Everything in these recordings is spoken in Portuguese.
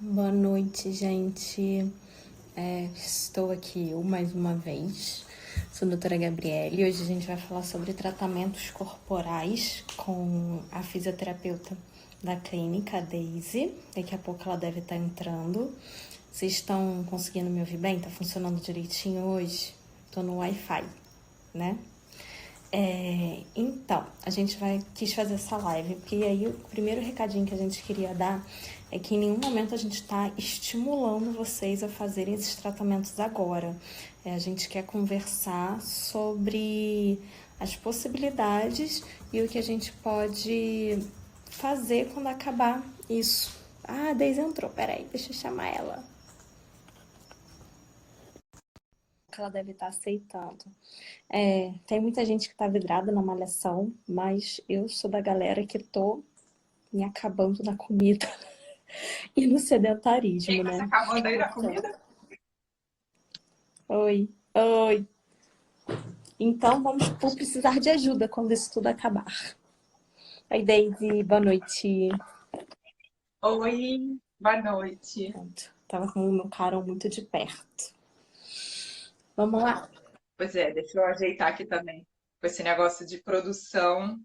Boa noite, gente. Estou aqui eu mais uma vez. Sou a doutora Gabriele e hoje a gente vai falar sobre tratamentos corporais com a fisioterapeuta da clínica, a Daisy. Daqui a pouco ela deve estar entrando. Vocês estão conseguindo me ouvir bem? Tá funcionando direitinho hoje? Tô no Wi-Fi, né? Então, a gente quis fazer essa live, porque aí o primeiro recadinho que a gente queria dar é que em nenhum momento a gente está estimulando vocês a fazerem esses tratamentos agora. A gente quer conversar sobre as possibilidades e o que a gente pode fazer quando acabar isso. Ah, a Deise entrou, peraí, deixa eu chamar ela. Que ela deve estar aceitando. Tem muita gente que tá vidrada na malhação, mas eu sou da galera que tô me acabando na comida e no sedentarismo, Quem tá se né? acabando aí na Então, comida? oi, oi. Então vamos precisar de ajuda quando isso tudo acabar. Oi, Daisy, boa noite. Oi, boa noite. Pronto, tava com o meu Carol muito de perto. Vamos lá? Pois é, deixa eu ajeitar aqui também. Com esse negócio de produção,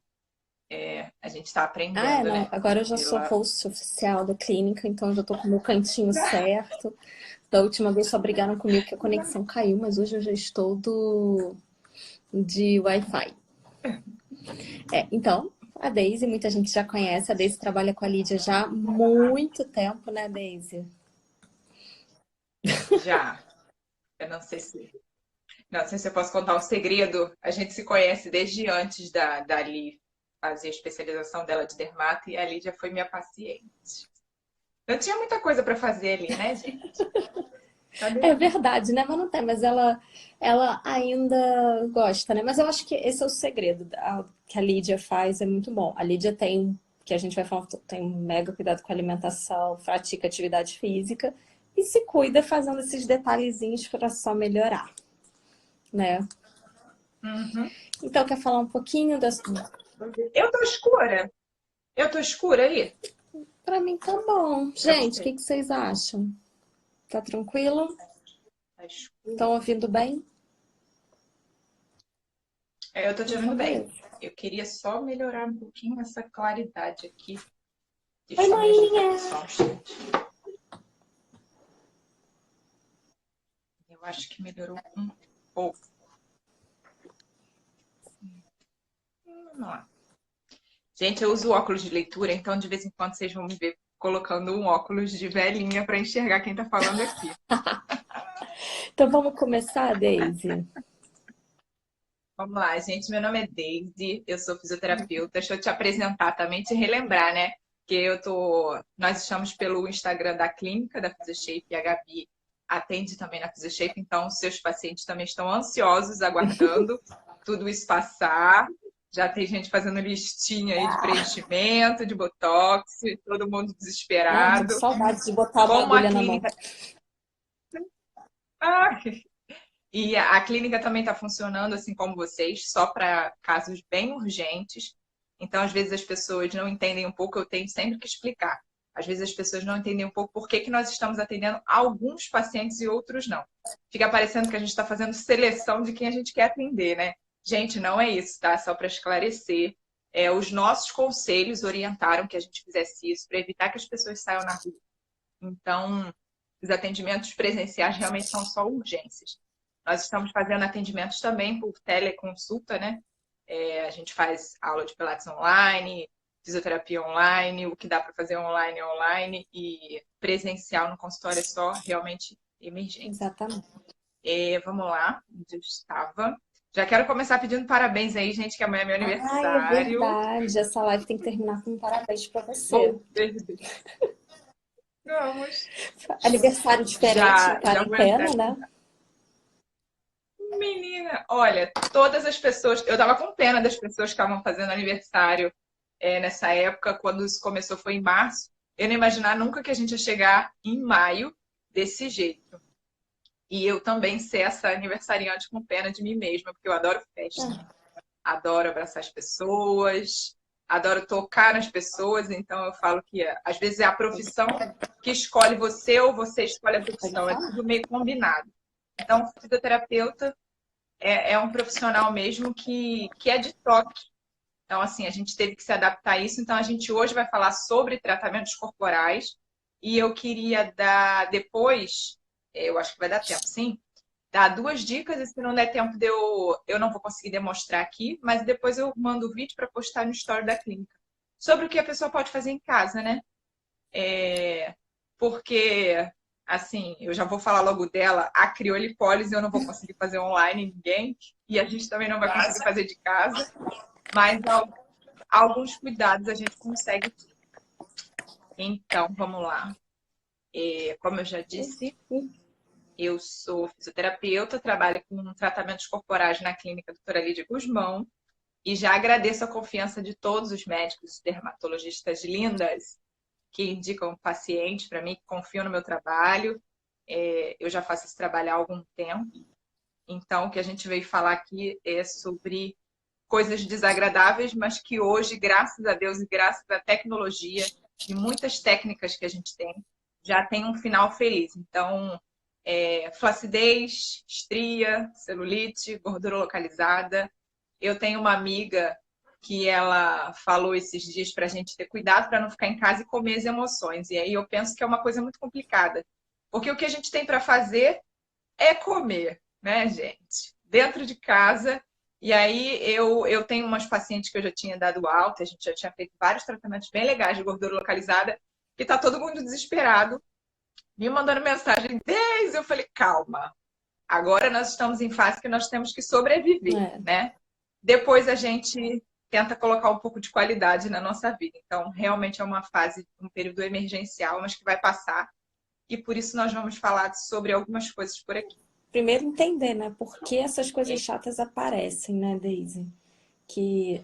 a gente tá aprendendo, Não, né? agora eu já sou Pela... host oficial da clínica, então eu já tô com o meu cantinho certo. Da última vez só brigaram comigo que a conexão caiu, mas hoje eu já estou de Wi-Fi. Então, a Daisy, muita gente já conhece. A Daisy trabalha com a Lídia já há muito tempo, né, Daisy? Já, eu não sei se eu posso contar um segredo. A gente se conhece desde antes da Li fazer a especialização dela de dermato e a Lídia foi minha paciente. Eu tinha muita coisa para fazer ali, né, gente? É Cadê? verdade, né? Mas não tem, mas ela ainda gosta, né? Mas eu acho que esse é o segredo que a Lídia faz, é muito bom. A Lídia tem, que a gente vai falar, tem um mega cuidado com a alimentação, pratica atividade física e se cuida fazendo esses detalhezinhos para só melhorar, né? Uhum. Então, quer falar um pouquinho das. Eu tô escura. Eu tô escura aí? Pra mim tá bom. Pra Gente, o você? que vocês acham? Tá tranquilo? Tá escuro? Estão ouvindo bem? Eu tô te ouvindo Então, bem. beleza. Eu queria só melhorar um pouquinho essa claridade aqui. Oi, Deixa eu me ajeitar Maíra! aqui só um instante. Eu acho que melhorou um pouco. Vamos lá. Gente, eu uso óculos de leitura, então de vez em quando vocês vão me ver colocando um óculos de velhinha para enxergar quem tá falando aqui. Então vamos começar, Daisy? Vamos lá, gente. Meu nome é Daisy, eu sou fisioterapeuta. Deixa eu te apresentar também, te relembrar, né? Que nós estamos pelo Instagram da clínica da PhysioShape e a Gabi atende também na PhysioShape, então seus pacientes também estão ansiosos, aguardando tudo isso passar. Já tem gente fazendo listinha aí de preenchimento, de botox, todo mundo Ai, gente, desesperado. saudades de botar uma Como a agulha na mão. clínica. Ah, e a clínica também está funcionando assim como vocês, só para casos bem urgentes. Então, às vezes, as pessoas não entendem um pouco, eu tenho sempre que explicar. Às vezes, as pessoas não entendem um pouco por que que nós estamos atendendo alguns pacientes e outros não. Fica parecendo que a gente está fazendo seleção de quem a gente quer atender, né? Gente, não é isso, tá? Só para esclarecer. Os nossos conselhos orientaram que a gente fizesse isso para evitar que as pessoas saiam na rua. Então, os atendimentos presenciais realmente são só urgências. Nós estamos fazendo atendimentos também por teleconsulta, né? A gente faz aula de pilates online, fisioterapia online, o que dá para fazer online é online e presencial no consultório é só realmente emergência. Exatamente. Vamos lá, onde eu estava. Já quero começar pedindo parabéns aí, gente, que amanhã é meu Ai, é aniversário. verdade. Essa live tem que terminar com um parabéns pra você. Vou perder. Vamos. Aniversário diferente em Já vou quarentena, entrar. né? Menina, olha, todas as pessoas. Eu tava com pena das pessoas que estavam fazendo aniversário nessa época, quando isso começou foi em março. Eu não ia imaginar nunca que a gente ia chegar em maio desse jeito. E eu também ser essa aniversariante com pena de mim mesma, porque eu adoro festa, adoro abraçar as pessoas, adoro tocar nas pessoas, então eu falo que às vezes é a profissão que escolhe você ou você escolhe a profissão, é tudo meio combinado. Então, o fisioterapeuta é um profissional mesmo que é de toque. Então, assim, a gente teve que se adaptar a isso. Então, a gente hoje vai falar sobre tratamentos corporais. E eu queria dar depois, eu acho que vai dar tempo, sim, dar 2 dicas. E se não der tempo eu não vou conseguir demonstrar aqui, mas depois eu mando o vídeo para postar no story da clínica. Sobre o que a pessoa pode fazer em casa, né? Porque, assim, eu já vou falar logo dela, a criolipólise eu não vou conseguir fazer online em ninguém. E a gente também não vai conseguir fazer de casa. Mas alguns cuidados a gente consegue. Então, vamos lá. Como eu já disse, eu sou fisioterapeuta, trabalho com tratamentos corporais na clínica Doutora Lídia Guzmão e já agradeço a confiança de todos os médicos dermatologistas lindas que indicam pacientes para mim, que confiam no meu trabalho. Eu já faço esse trabalho há algum tempo. Então, o que a gente veio falar aqui é sobre coisas desagradáveis, mas que hoje, graças a Deus e graças à tecnologia e muitas técnicas que a gente tem, já tem um final feliz. Então, flacidez, estria, celulite, gordura localizada. Eu tenho uma amiga que ela falou esses dias para a gente ter cuidado para não ficar em casa e comer as emoções. E aí eu penso que é uma coisa muito complicada. Porque o que a gente tem para fazer é comer, né, gente? Dentro de casa. E aí eu tenho umas pacientes que eu já tinha dado alta, a gente já tinha feito vários tratamentos bem legais de gordura localizada, que tá todo mundo desesperado, me mandando mensagem desde eu falei, calma, agora nós estamos em fase que nós temos que sobreviver, né? Depois a gente tenta colocar um pouco de qualidade na nossa vida. Então, realmente é uma fase, um período emergencial, mas que vai passar. E por isso nós vamos falar sobre algumas coisas por aqui. Primeiro entender, né, por que essas coisas chatas aparecem, né, Daisy? Que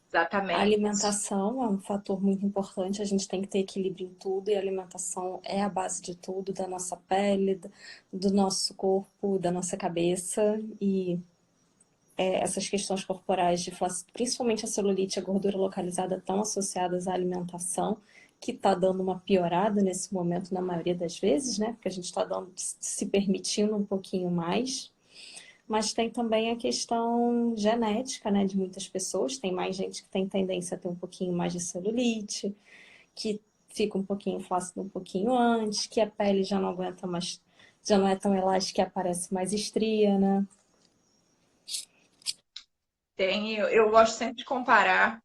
Exatamente. a alimentação é um fator muito importante, a gente tem que ter equilíbrio em tudo, e a alimentação é a base de tudo, da nossa pele, do nosso corpo, da nossa cabeça, e essas questões corporais, principalmente a celulite e a gordura localizada, estão associadas à alimentação, que está dando uma piorada nesse momento na maioria das vezes, né? Porque a gente está se permitindo um pouquinho mais. Mas tem também a questão genética, né? De muitas pessoas. Tem mais gente que tem tendência a ter um pouquinho mais de celulite, que fica um pouquinho flácido um pouquinho antes, que a pele já não aguenta mais, já não é tão elástica e aparece mais estria, né? Eu gosto sempre de comparar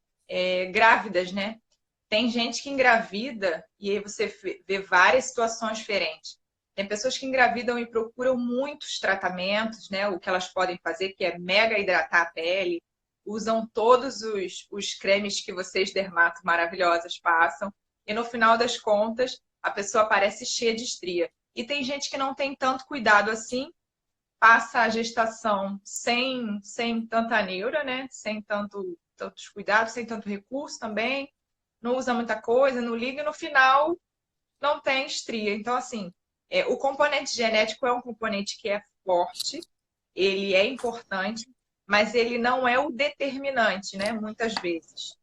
grávidas, né? Tem gente que engravida e aí você vê várias situações diferentes. Tem pessoas que engravidam e procuram muitos tratamentos, né? O que elas podem fazer, que é mega hidratar a pele, usam todos os cremes que vocês dermato maravilhosas passam, e no final das contas a pessoa aparece cheia de estria. E tem gente que não tem tanto cuidado assim, passa a gestação sem tanta neura, né? Sem tantos cuidados, sem tanto recurso também, não usa muita coisa, não liga, e no final não tem estria. Então, assim, o componente genético é um componente que é forte, ele é importante, mas ele não é o determinante, né? Muitas vezes.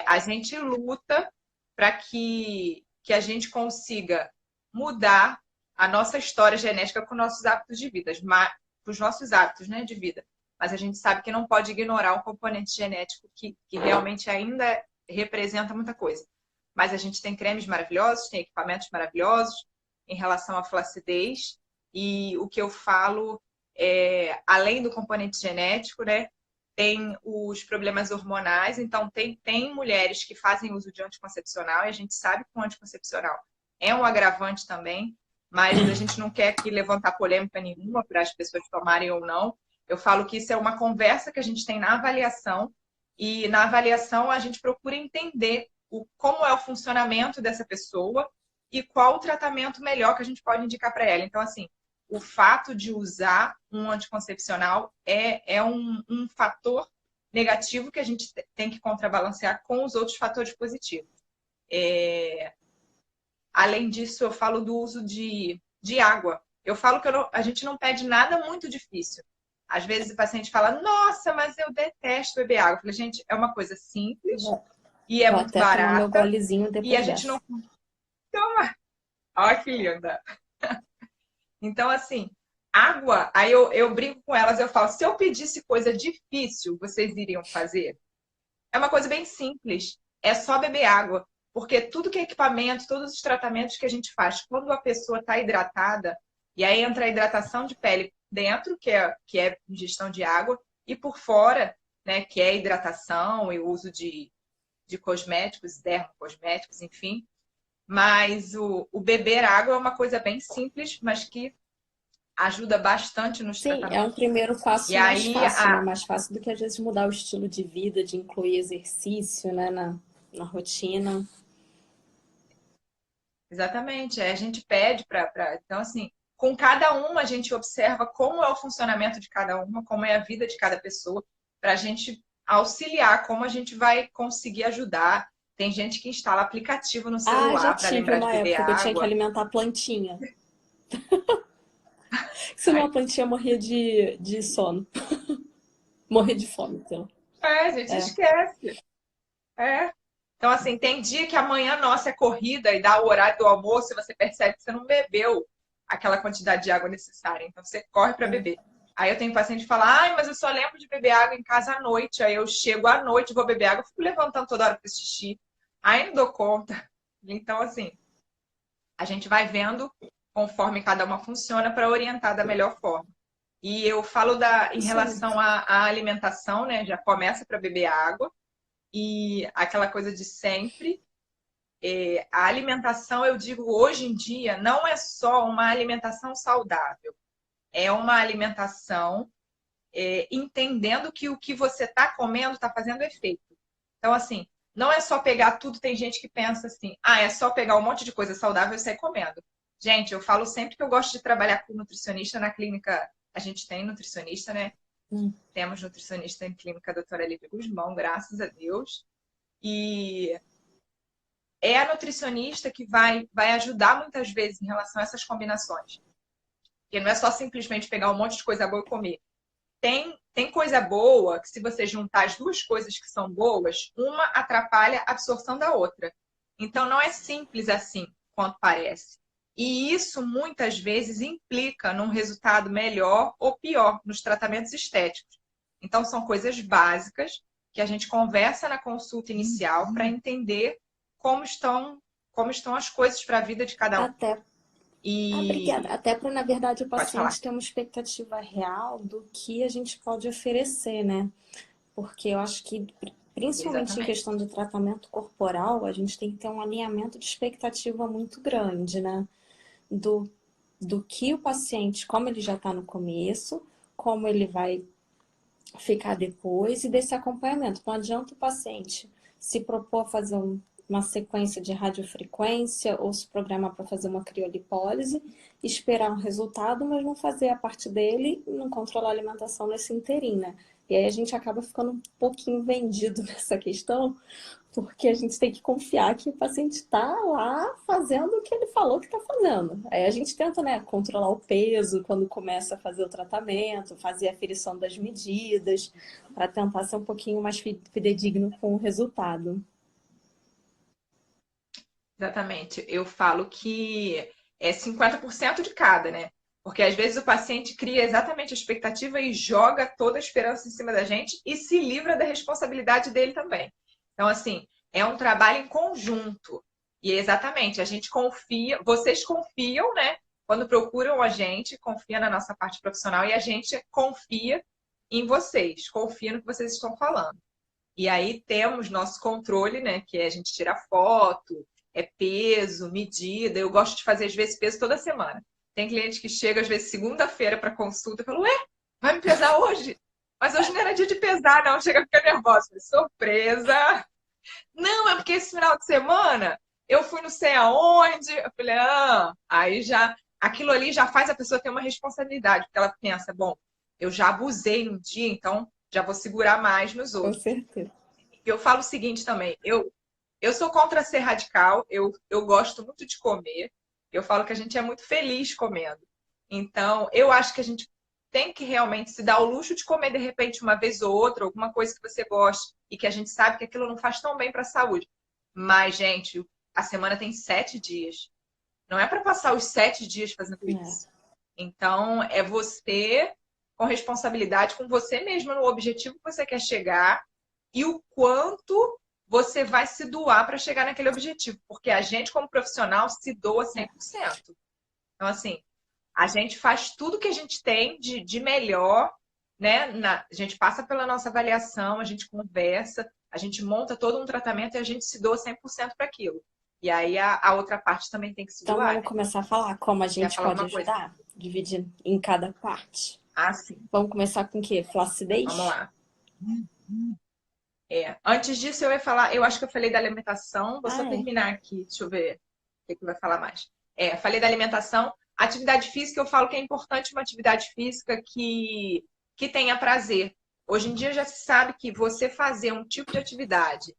A gente luta para que a gente consiga mudar a nossa história genética com nossos hábitos de vida, com os nossos hábitos, né, de vida. Mas a gente sabe que não pode ignorar o componente genético que realmente ainda representa muita coisa. Mas a gente tem cremes maravilhosos, tem equipamentos maravilhosos em relação à flacidez. E o que eu falo, além do componente genético, né, tem os problemas hormonais. Então, tem mulheres que fazem uso de anticoncepcional e a gente sabe que o anticoncepcional é um agravante também, mas a gente não quer aqui levantar polêmica nenhuma para as pessoas tomarem ou não. Eu falo que isso é uma conversa que a gente tem na avaliação, e na avaliação a gente procura entender como é o funcionamento dessa pessoa e qual o tratamento melhor que a gente pode indicar para ela. Então, assim, o fato de usar um anticoncepcional é um fator negativo que a gente tem que contrabalancear com os outros fatores positivos. Além disso, eu falo do uso de água. Eu falo que a gente não pede nada muito difícil. Às vezes o paciente fala, nossa, mas eu detesto beber água. Eu falei, gente, é uma coisa simples, e é Vou muito até tomar meu barata, golezinho e a depois gente dessa. não toma. Olha que linda. Então, assim, água, aí eu brinco com elas, eu falo, se eu pedisse coisa difícil, vocês iriam fazer? É uma coisa bem simples, é só beber água. Porque tudo que é equipamento, todos os tratamentos que a gente faz, quando a pessoa está hidratada, e aí entra a hidratação de pele dentro, que é ingestão de água, e por fora, né, que é hidratação e o uso de cosméticos, dermocosméticos, enfim. Mas o beber água é uma coisa bem simples, mas que ajuda bastante nos Sim, é um tratamentos. primeiro E passo mais aí, fácil, né? Mais fácil do que às vezes mudar o estilo de vida, de incluir exercício, né, na rotina. exatamente, a gente pede para. Então, assim, com cada uma a gente observa como é o funcionamento de cada uma, como é a vida de cada pessoa, para a gente auxiliar, como a gente vai conseguir ajudar. Tem gente que instala aplicativo no Ah, já celular para tive lembrar de uma beber época que eu tinha que água. alimentar a plantinha. Senão a Ai, plantinha morria de sono. Morria de fome, então. a gente É. esquece. É. Então, assim, tem dia que amanhã nossa é corrida e dá o horário do almoço e você percebe que você não bebeu aquela quantidade de água necessária. Então, você corre para É. beber. Aí eu tenho paciente que fala, ai, mas eu só lembro de beber água em casa à noite. Aí eu chego à noite, vou beber água, fico levantando toda hora para xixi. Aí não dou conta. Então, assim, a gente vai vendo conforme cada uma funciona para orientar da melhor forma. E eu falo em Isso aí. relação à alimentação, né? Já começa para beber água. E aquela coisa de sempre, a alimentação, eu digo hoje em dia, não é só uma alimentação saudável, é uma alimentação entendendo que o que você está comendo está fazendo efeito. Então, assim, não é só pegar tudo, tem gente que pensa assim, ah, é só pegar um monte de coisa saudável e sair comendo. Gente, eu falo sempre que eu gosto de trabalhar com nutricionista na clínica, a gente tem nutricionista, né? Hum. Temos nutricionista em clínica doutora Lívia Guzmão, graças a Deus. E é a nutricionista que vai ajudar muitas vezes em relação a essas combinações. Porque não é só simplesmente pegar um monte de coisa boa e comer. Tem coisa boa que, se você juntar as duas coisas que são boas, uma atrapalha a absorção da outra. Então, não é simples assim quanto parece. E isso muitas vezes implica num resultado melhor ou pior nos tratamentos estéticos. Então, são coisas básicas que a gente conversa na consulta inicial para entender como estão, como estão as coisas para a vida de cada um. Até obrigada. E Até para, na verdade, o pode falar. paciente ter uma expectativa real do que a gente pode oferecer, né? Porque eu acho que, principalmente em Exatamente. questão de tratamento corporal, a gente tem que ter um alinhamento de expectativa muito grande, né? Do, do que o paciente, como ele já está no começo, como ele vai ficar depois e desse acompanhamento. Não adianta o paciente se propor a fazer uma sequência de radiofrequência ou se programar para fazer uma criolipólise, esperar um resultado, mas não fazer a parte dele e não controlar a alimentação nesse inteirinho, né? E aí a gente acaba ficando um pouquinho vendido nessa questão, porque a gente tem que confiar que o paciente está lá fazendo o que ele falou que está fazendo. Aí a gente tenta, né, controlar o peso quando começa a fazer o tratamento, fazer a aferição das medidas, para tentar ser um pouquinho mais fidedigno com o resultado. Exatamente. Eu falo que é 50% de cada, né? Porque às vezes o paciente cria exatamente a expectativa e joga toda a esperança em cima da gente e se livra da responsabilidade dele também. Então, assim, é um trabalho em conjunto. E exatamente, a gente confia, vocês confiam, né? Quando procuram a gente, confia na nossa parte profissional e a gente confia em vocês, confia no que vocês estão falando. E aí temos nosso controle, né? Que é a gente tira foto, é peso, medida. Eu gosto de fazer, às vezes, peso toda semana. Tem cliente que chega, às vezes, segunda-feira para consulta e fala, ué, vai me pesar hoje? Mas hoje não era dia de pesar, não. Chega a ficar nervosa. Surpresa! Não, é porque esse final de semana eu fui não sei aonde. Eu falei, ah, aí já, aquilo ali já faz a pessoa ter uma responsabilidade, porque ela pensa, bom, eu já abusei no dia, então já vou segurar mais nos Com outros. certeza. Eu falo o seguinte também, eu sou contra ser radical, eu gosto muito de comer, eu falo que a gente é muito feliz comendo. Então, eu acho que a gente tem que realmente se dar o luxo de comer, de repente, uma vez ou outra, alguma coisa que você goste e que a gente sabe que aquilo não faz tão bem para a saúde. Mas, gente, a semana tem 7 dias. Não é para passar os 7 dias fazendo isso. Então, é você com responsabilidade com você mesmo no objetivo que você quer chegar e o quanto você vai se doar para chegar naquele objetivo. Porque a gente, como profissional, se doa 100%. Então, assim, a gente faz tudo que a gente tem de melhor, né? A gente passa pela nossa avaliação, a gente conversa, a gente monta todo um tratamento e a gente se doa 100% para aquilo. E aí a outra parte também tem que se Então doar, vamos né? começar a falar como a Quer gente falar pode alguma coisa? ajudar, dividindo em cada parte. Ah, sim. Vamos começar com o quê? Flacidez? Vamos lá. Antes disso, eu ia falar, eu acho que eu falei da alimentação, vou só terminar aqui, deixa eu ver o que vai falar mais. Falei da alimentação. Atividade física, eu falo que é importante uma atividade física que tenha prazer. Hoje em dia já se sabe que você fazer um tipo de atividade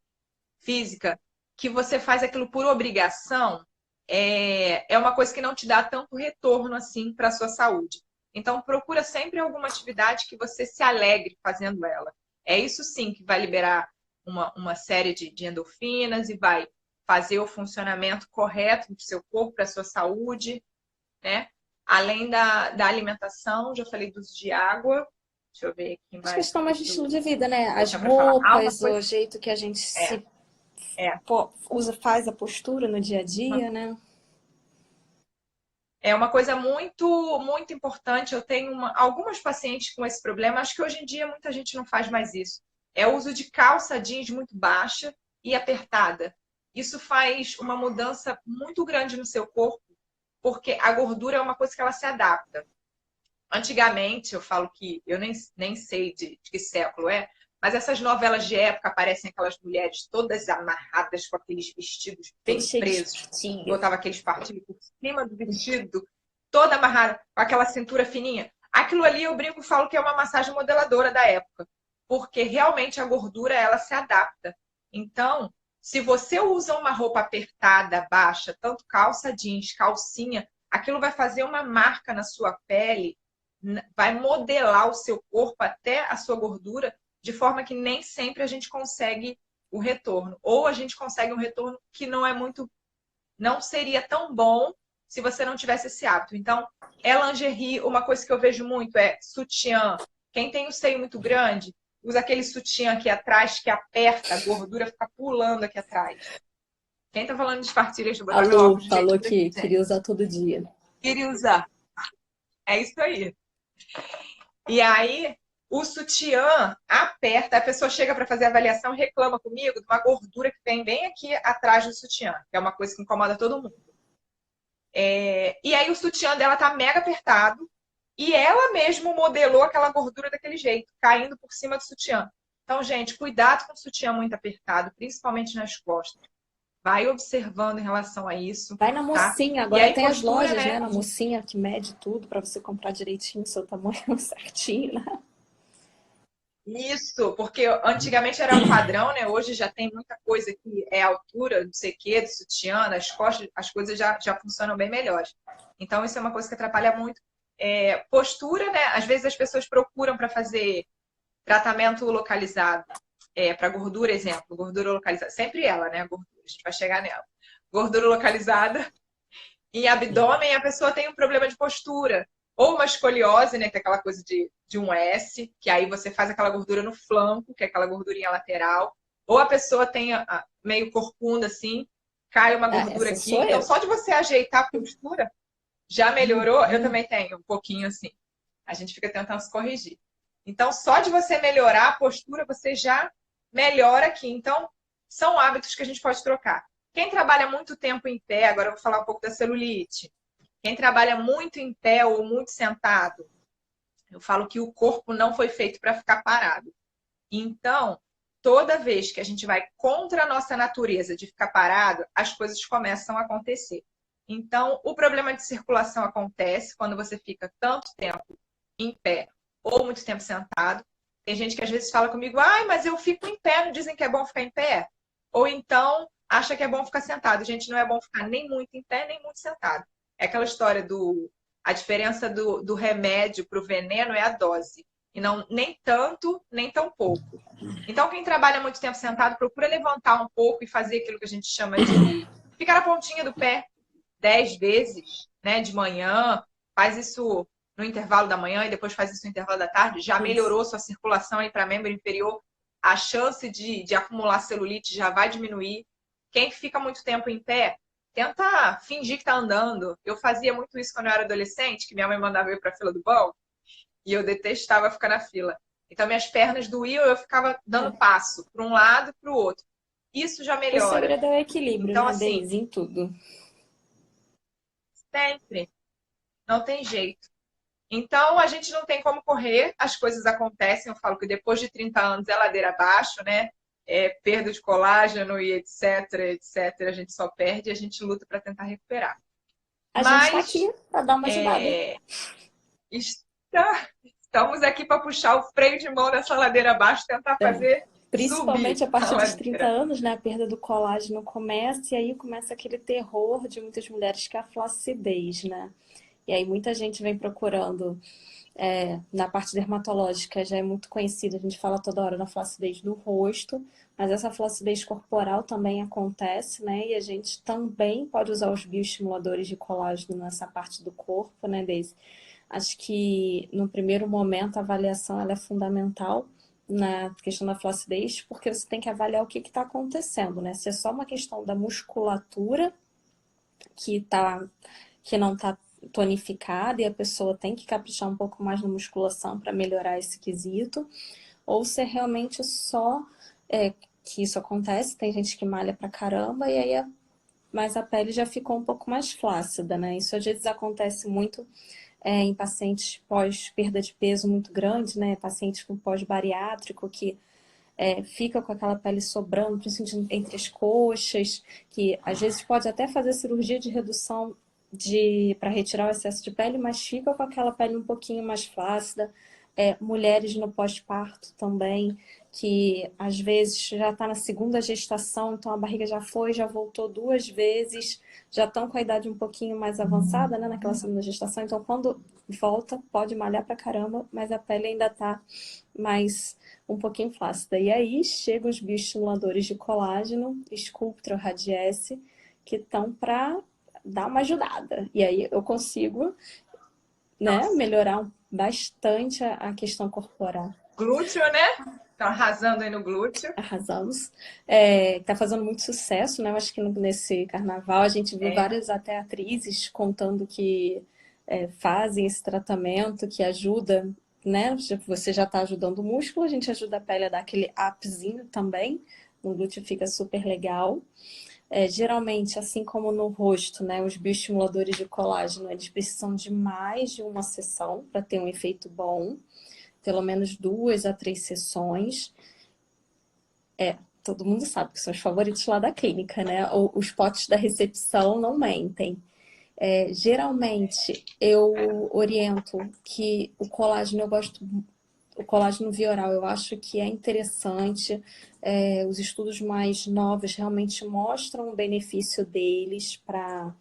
física que você faz aquilo por obrigação é uma coisa que não te dá tanto retorno assim para a sua saúde. Então, procura sempre alguma atividade que você se alegre fazendo ela. É isso sim que vai liberar uma série de endorfinas e vai fazer o funcionamento correto do seu corpo, para a sua saúde, né? Além da alimentação, já falei do uso de água. Deixa eu ver aqui mais. Acho que questão mais de estilo de vida, né? As Deixa pra falar. roupas, o jeito que a gente faz a postura no dia a dia, né? É uma coisa muito, muito importante. Eu tenho algumas pacientes com esse problema. Acho que hoje em dia muita gente não faz mais isso. É o uso de calça jeans muito baixa e apertada. Isso faz uma mudança muito grande no seu corpo, porque a gordura é uma coisa que ela se adapta. Antigamente, eu falo que eu nem sei de que século é, mas essas novelas de época aparecem aquelas mulheres todas amarradas com aqueles vestidos bem presos, botava aqueles partilhos por cima do vestido, toda amarrada, com aquela cintura fininha. Aquilo ali eu brinco e falo que é uma massagem modeladora da época, porque realmente a gordura ela se adapta. Então, se você usa uma roupa apertada, baixa, tanto calça jeans, calcinha, aquilo vai fazer uma marca na sua pele, vai modelar o seu corpo até a sua gordura, de forma que nem sempre a gente consegue o retorno. Ou a gente consegue um retorno que não seria tão bom se você não tivesse esse hábito. Então, lingerie, uma coisa que eu vejo muito é sutiã. Quem tem o seio muito grande, usa aquele sutiã aqui atrás que aperta, a gordura fica pulando aqui atrás. Quem tá falando de espartilha, deixa eu botar meu óculos. Falou que queria usar todo dia. Queria usar. É isso aí. E aí, o sutiã aperta, a pessoa chega para fazer a avaliação e reclama comigo de uma gordura que tem bem aqui atrás do sutiã, que é uma coisa que incomoda todo mundo. E aí o sutiã dela tá mega apertado e ela mesma modelou aquela gordura daquele jeito, caindo por cima do sutiã. Então, gente, cuidado com o sutiã muito apertado, principalmente nas costas. Vai observando em relação a isso. Vai na mocinha, tá? Agora aí, tem postura, as lojas, né? Na mocinha que mede tudo para você comprar direitinho o seu tamanho certinho, né? Isso, porque antigamente era um padrão, né? Hoje já tem muita coisa que é a altura, não sei o quê, do sutiã, das costas, as coisas já funcionam bem melhores. Então, isso é uma coisa que atrapalha muito. Postura, né? Às vezes as pessoas procuram para fazer tratamento localizado. Para gordura, exemplo, gordura localizada. Sempre ela, né? Gordura, a gente vai chegar nela. Gordura localizada em abdômen, a pessoa tem um problema de postura. Ou uma escoliose, né? Que é aquela coisa de um S, que aí você faz aquela gordura no flanco, que é aquela gordurinha lateral. Ou a pessoa tem meio corcunda assim, cai uma gordura aqui. Então, só de você ajeitar a postura, já melhorou. Eu também tenho um pouquinho assim. A gente fica tentando se corrigir. Então, só de você melhorar a postura, você já melhora aqui. Então, são hábitos que a gente pode trocar. Quem trabalha muito tempo em pé, agora eu vou falar um pouco da celulite. Quem trabalha muito em pé ou muito sentado, eu falo que o corpo não foi feito para ficar parado. Então, toda vez que a gente vai contra a nossa natureza de ficar parado, as coisas começam a acontecer. Então, o problema de circulação acontece quando você fica tanto tempo em pé ou muito tempo sentado. Tem gente que às vezes fala comigo, mas eu fico em pé, não dizem que é bom ficar em pé? Ou então, acha que é bom ficar sentado. Gente, não é bom ficar nem muito em pé, nem muito sentado. É aquela história A diferença do remédio para o veneno é a dose. E não nem tanto, nem tão pouco. Então, quem trabalha muito tempo sentado, procura levantar um pouco e fazer aquilo que a gente chama de ficar na pontinha do pé 10 vezes, né, de manhã. Faz isso no intervalo da manhã e depois faz isso no intervalo da tarde. Já Isso. melhorou sua circulação aí para membro inferior. A chance de acumular celulite já vai diminuir. Quem fica muito tempo em pé, tenta fingir que está andando. Eu fazia muito isso quando eu era adolescente, que minha mãe mandava eu ir para a fila do banco. E eu detestava ficar na fila. Então, minhas pernas doíam, eu ficava dando É. passo para um lado e para o outro. Isso já O melhora. segredo é o equilíbrio, Então, né, assim, Deise, em tudo. sempre. Não tem jeito. Então, a gente não tem como correr, as coisas acontecem. Eu falo que depois de 30 anos é ladeira abaixo, né? É, perda de colágeno e etc, etc. A gente só perde e a gente luta para tentar recuperar. A gente está Mas aqui para dar uma ajudada. estamos aqui para puxar o freio de mão dessa ladeira abaixo, tentar É. fazer subir Principalmente a a partir dos 30 ladeira. anos, né? A perda do colágeno começa, e aí começa aquele terror de muitas mulheres que é a flacidez, né? E aí muita gente vem procurando, na parte dermatológica já é muito conhecida, a gente fala toda hora na flacidez do rosto, mas essa flacidez corporal também acontece, né? E a gente também pode usar os bioestimuladores de colágeno nessa parte do corpo, né, Deise? Acho que no primeiro momento a avaliação ela é fundamental na questão da flacidez, porque você tem que avaliar o que está acontecendo, né? Se é só uma questão da musculatura que não está tonificada e a pessoa tem que caprichar um pouco mais na musculação para melhorar esse quesito, ou se é realmente só que isso acontece, tem gente que malha pra caramba e aí mas a pele já ficou um pouco mais flácida, né? Isso às vezes acontece muito em pacientes pós perda de peso muito grande, né? Pacientes com pós-bariátrico que fica com aquela pele sobrando, principalmente entre as coxas, que às vezes pode até fazer cirurgia de redução para retirar o excesso de pele, mas fica com aquela pele um pouquinho mais flácida. Mulheres no pós-parto também, que às vezes já está na segunda gestação, então a barriga já foi, já voltou 2 vezes, já estão com a idade um pouquinho mais avançada, né, naquela segunda gestação, então quando volta, pode malhar pra caramba, mas a pele ainda está mais um pouquinho flácida. E aí chegam os bioestimuladores de colágeno, Sculptra, Radiesse, que estão para dar uma ajudada. E aí eu consigo, né, Nossa. melhorar bastante a questão corporal. Glúteo, né? Tá arrasando aí no glúteo. Arrasamos. Tá fazendo muito sucesso, né? Eu acho que nesse carnaval a gente viu várias até atrizes contando que fazem esse tratamento, que ajuda, né? Você já está ajudando o músculo, a gente ajuda a pele a dar aquele upzinho também. No glúteo fica super legal. Geralmente, assim como no rosto, né? Os bioestimuladores de colágeno, eles precisam de mais de uma sessão para ter um efeito bom. Pelo menos 2 a 3 sessões. Todo mundo sabe que são os favoritos lá da clínica, né? Os potes da recepção não mentem. Geralmente, eu oriento que o colágeno, eu gosto, o colágeno via oral, eu acho que é interessante. Os estudos mais novos realmente mostram o benefício deles para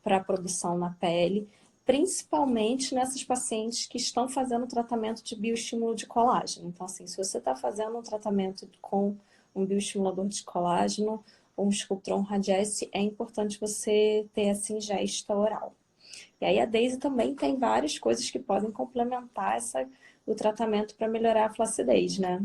a produção na pele, principalmente nessas pacientes que estão fazendo tratamento de bioestímulo de colágeno. Então, assim, se você está fazendo um tratamento com um bioestimulador de colágeno ou um Sculptron Radiesse, é importante você ter essa ingesta oral. E aí a Daisy também tem várias coisas que podem complementar o tratamento para melhorar a flacidez, né?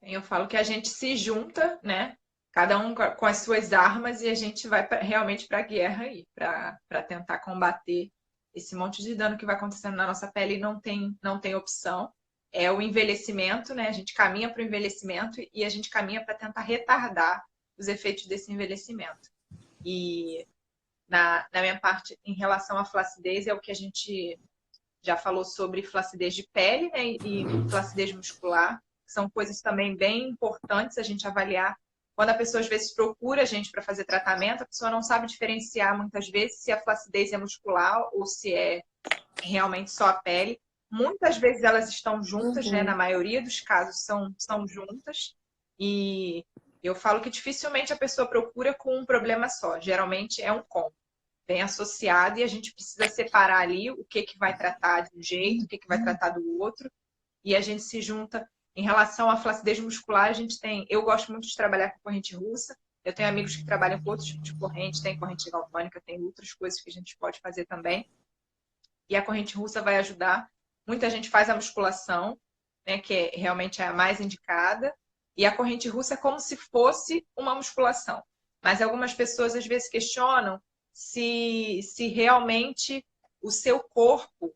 Eu falo que a gente se junta, né? Cada um com as suas armas e a gente vai realmente para a guerra aí, para tentar combater esse monte de dano que vai acontecendo na nossa pele e não tem opção. É o envelhecimento, né? A gente caminha para o envelhecimento e a gente caminha para tentar retardar os efeitos desse envelhecimento. E na minha parte, em relação à flacidez, é o que a gente já falou sobre flacidez de pele, né, e flacidez muscular. São coisas também bem importantes a gente avaliar. Quando a pessoa às vezes procura a gente para fazer tratamento, a pessoa não sabe diferenciar muitas vezes se a flacidez é muscular ou se é realmente só a pele. Muitas vezes elas estão juntas, né? Na maioria dos casos são juntas. E eu falo que dificilmente a pessoa procura com um problema só. Geralmente é um combo. vem associado e a gente precisa separar ali o que vai tratar de um jeito, o que vai tratar do outro, e a gente se junta. Em relação à flacidez muscular, a gente tem... Eu gosto muito de trabalhar com corrente russa, eu tenho amigos que trabalham com outros tipos de corrente, tem corrente galvânica, tem outras coisas que a gente pode fazer também. E a corrente russa vai ajudar. Muita gente faz a musculação, né, que realmente é a mais indicada, e a corrente russa é como se fosse uma musculação. Mas algumas pessoas às vezes questionam se realmente o seu corpo...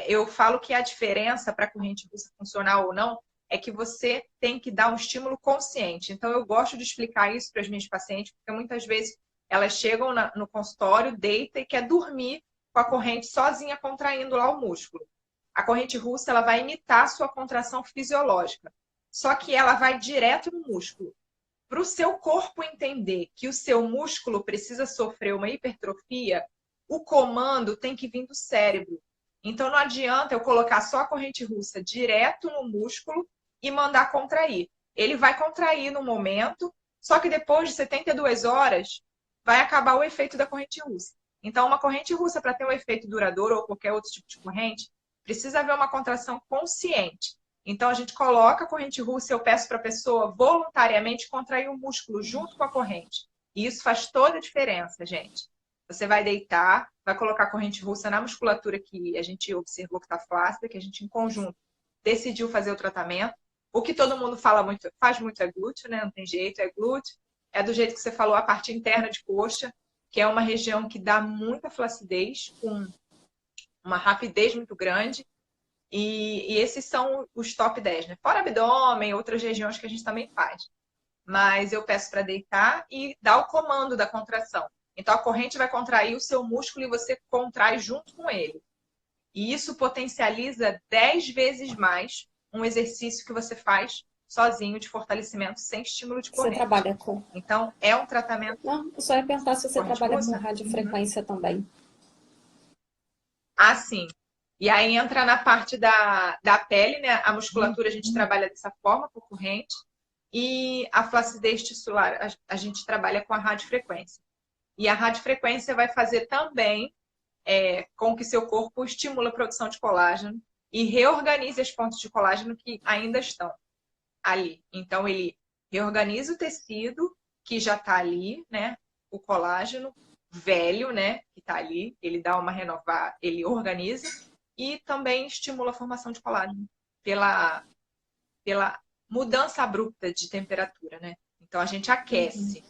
eu falo que a diferença para a corrente russa funcionar ou não é que você tem que dar um estímulo consciente. Então, eu gosto de explicar isso para as minhas pacientes, porque muitas vezes elas chegam no consultório, deitam e quer dormir com a corrente sozinha contraindo lá o músculo. A corrente russa ela vai imitar a sua contração fisiológica, só que ela vai direto no músculo. Para o seu corpo entender que o seu músculo precisa sofrer uma hipertrofia, o comando tem que vir do cérebro. Então, não adianta eu colocar só a corrente russa direto no músculo e mandar contrair. Ele vai contrair no momento, só que depois de 72 horas vai acabar o efeito da corrente russa. Então, uma corrente russa, para ter um efeito duradouro ou qualquer outro tipo de corrente, precisa haver uma contração consciente. Então, a gente coloca a corrente russa e eu peço para a pessoa voluntariamente contrair o músculo junto com a corrente. E isso faz toda a diferença, gente. Você vai deitar, vai colocar a corrente russa na musculatura que a gente observou que está flácida, que a gente, em conjunto, decidiu fazer o tratamento. O que todo mundo faz muito é glúteo, né? Não tem jeito, é glúteo. É do jeito que você falou, a parte interna de coxa, que é uma região que dá muita flacidez, com uma rapidez muito grande. E esses são os top 10, né? Fora abdômen, outras regiões que a gente também faz. Mas eu peço para deitar e dar o comando da contração. Então, a corrente vai contrair o seu músculo e você contrai junto com ele. E isso potencializa 10 vezes mais um exercício que você faz sozinho de fortalecimento sem estímulo de corrente. Você trabalha com... Então, é um tratamento... Não, eu só ia perguntar se você trabalha com radiofrequência também. Ah, sim. E aí entra na parte da pele, né? A musculatura a gente trabalha dessa forma, por corrente. E a flacidez tissular a gente trabalha com a radiofrequência. E a radiofrequência vai fazer também com que seu corpo estimule a produção de colágeno e reorganize as pontes de colágeno que ainda estão ali. Então, ele reorganiza o tecido que já está ali, né? O colágeno velho, né? Que está ali, ele dá uma renovada, ele organiza e também estimula a formação de colágeno pela mudança abrupta de temperatura, né? Então, a gente aquece.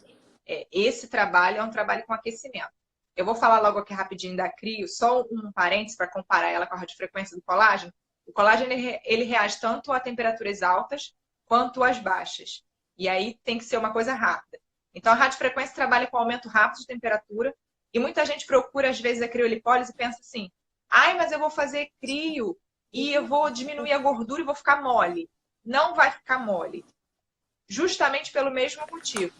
Esse trabalho é um trabalho com aquecimento. Eu vou falar logo aqui rapidinho da crio, só um parênteses para comparar ela com a radiofrequência do colágeno. O colágeno ele reage tanto a temperaturas altas quanto às baixas. E aí tem que ser uma coisa rápida. Então, a radiofrequência trabalha com aumento rápido de temperatura e muita gente procura, às vezes, a criolipólise e pensa assim, ai, mas eu vou fazer crio e eu vou diminuir a gordura e vou ficar mole. Não vai ficar mole. Justamente pelo mesmo motivo.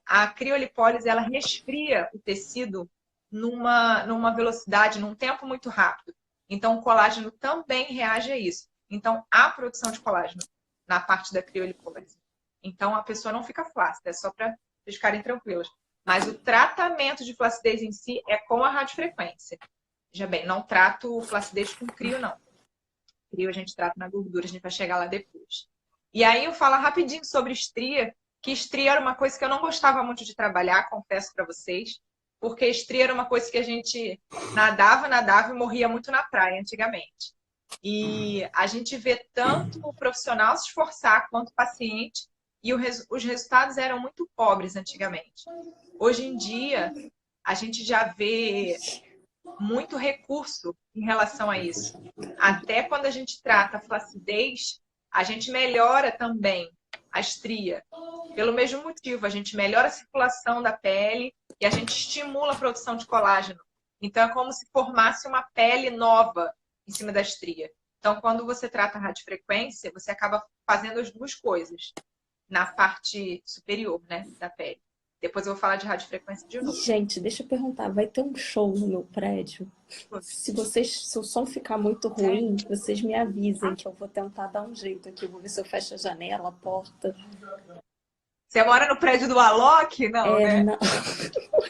A criolipólise, ela resfria o tecido numa velocidade, num tempo muito rápido. Então, o colágeno também reage a isso. Então, há produção de colágeno na parte da criolipólise. Então, a pessoa não fica flácida, é só para vocês ficarem tranquilas. Mas o tratamento de flacidez em si é com a radiofrequência. Já bem, não trato flacidez com crio, não. Crio a gente trata na gordura, a gente vai chegar lá depois. E aí eu falo rapidinho sobre estria, que estria era uma coisa que eu não gostava muito de trabalhar, confesso para vocês, porque estria era uma coisa que a gente nadava e morria muito na praia antigamente. E a gente vê tanto o profissional se esforçar quanto o paciente, e os resultados eram muito pobres antigamente. Hoje em dia, a gente já vê muito recurso em relação a isso. Até quando a gente trata a flacidez, a gente melhora também a estria. Pelo mesmo motivo, a gente melhora a circulação da pele e a gente estimula a produção de colágeno. Então, é como se formasse uma pele nova em cima da estria. Então, quando você trata a radiofrequência, você acaba fazendo as duas coisas na parte superior, né, da pele. Depois eu vou falar de radiofrequência de novo. Gente, deixa eu perguntar, vai ter um show no meu prédio? Se o som ficar muito ruim, vocês me avisem que eu vou tentar dar um jeito aqui. Eu vou ver se eu fecho a janela, a porta. Você mora no prédio do Alok? Não, né? Não.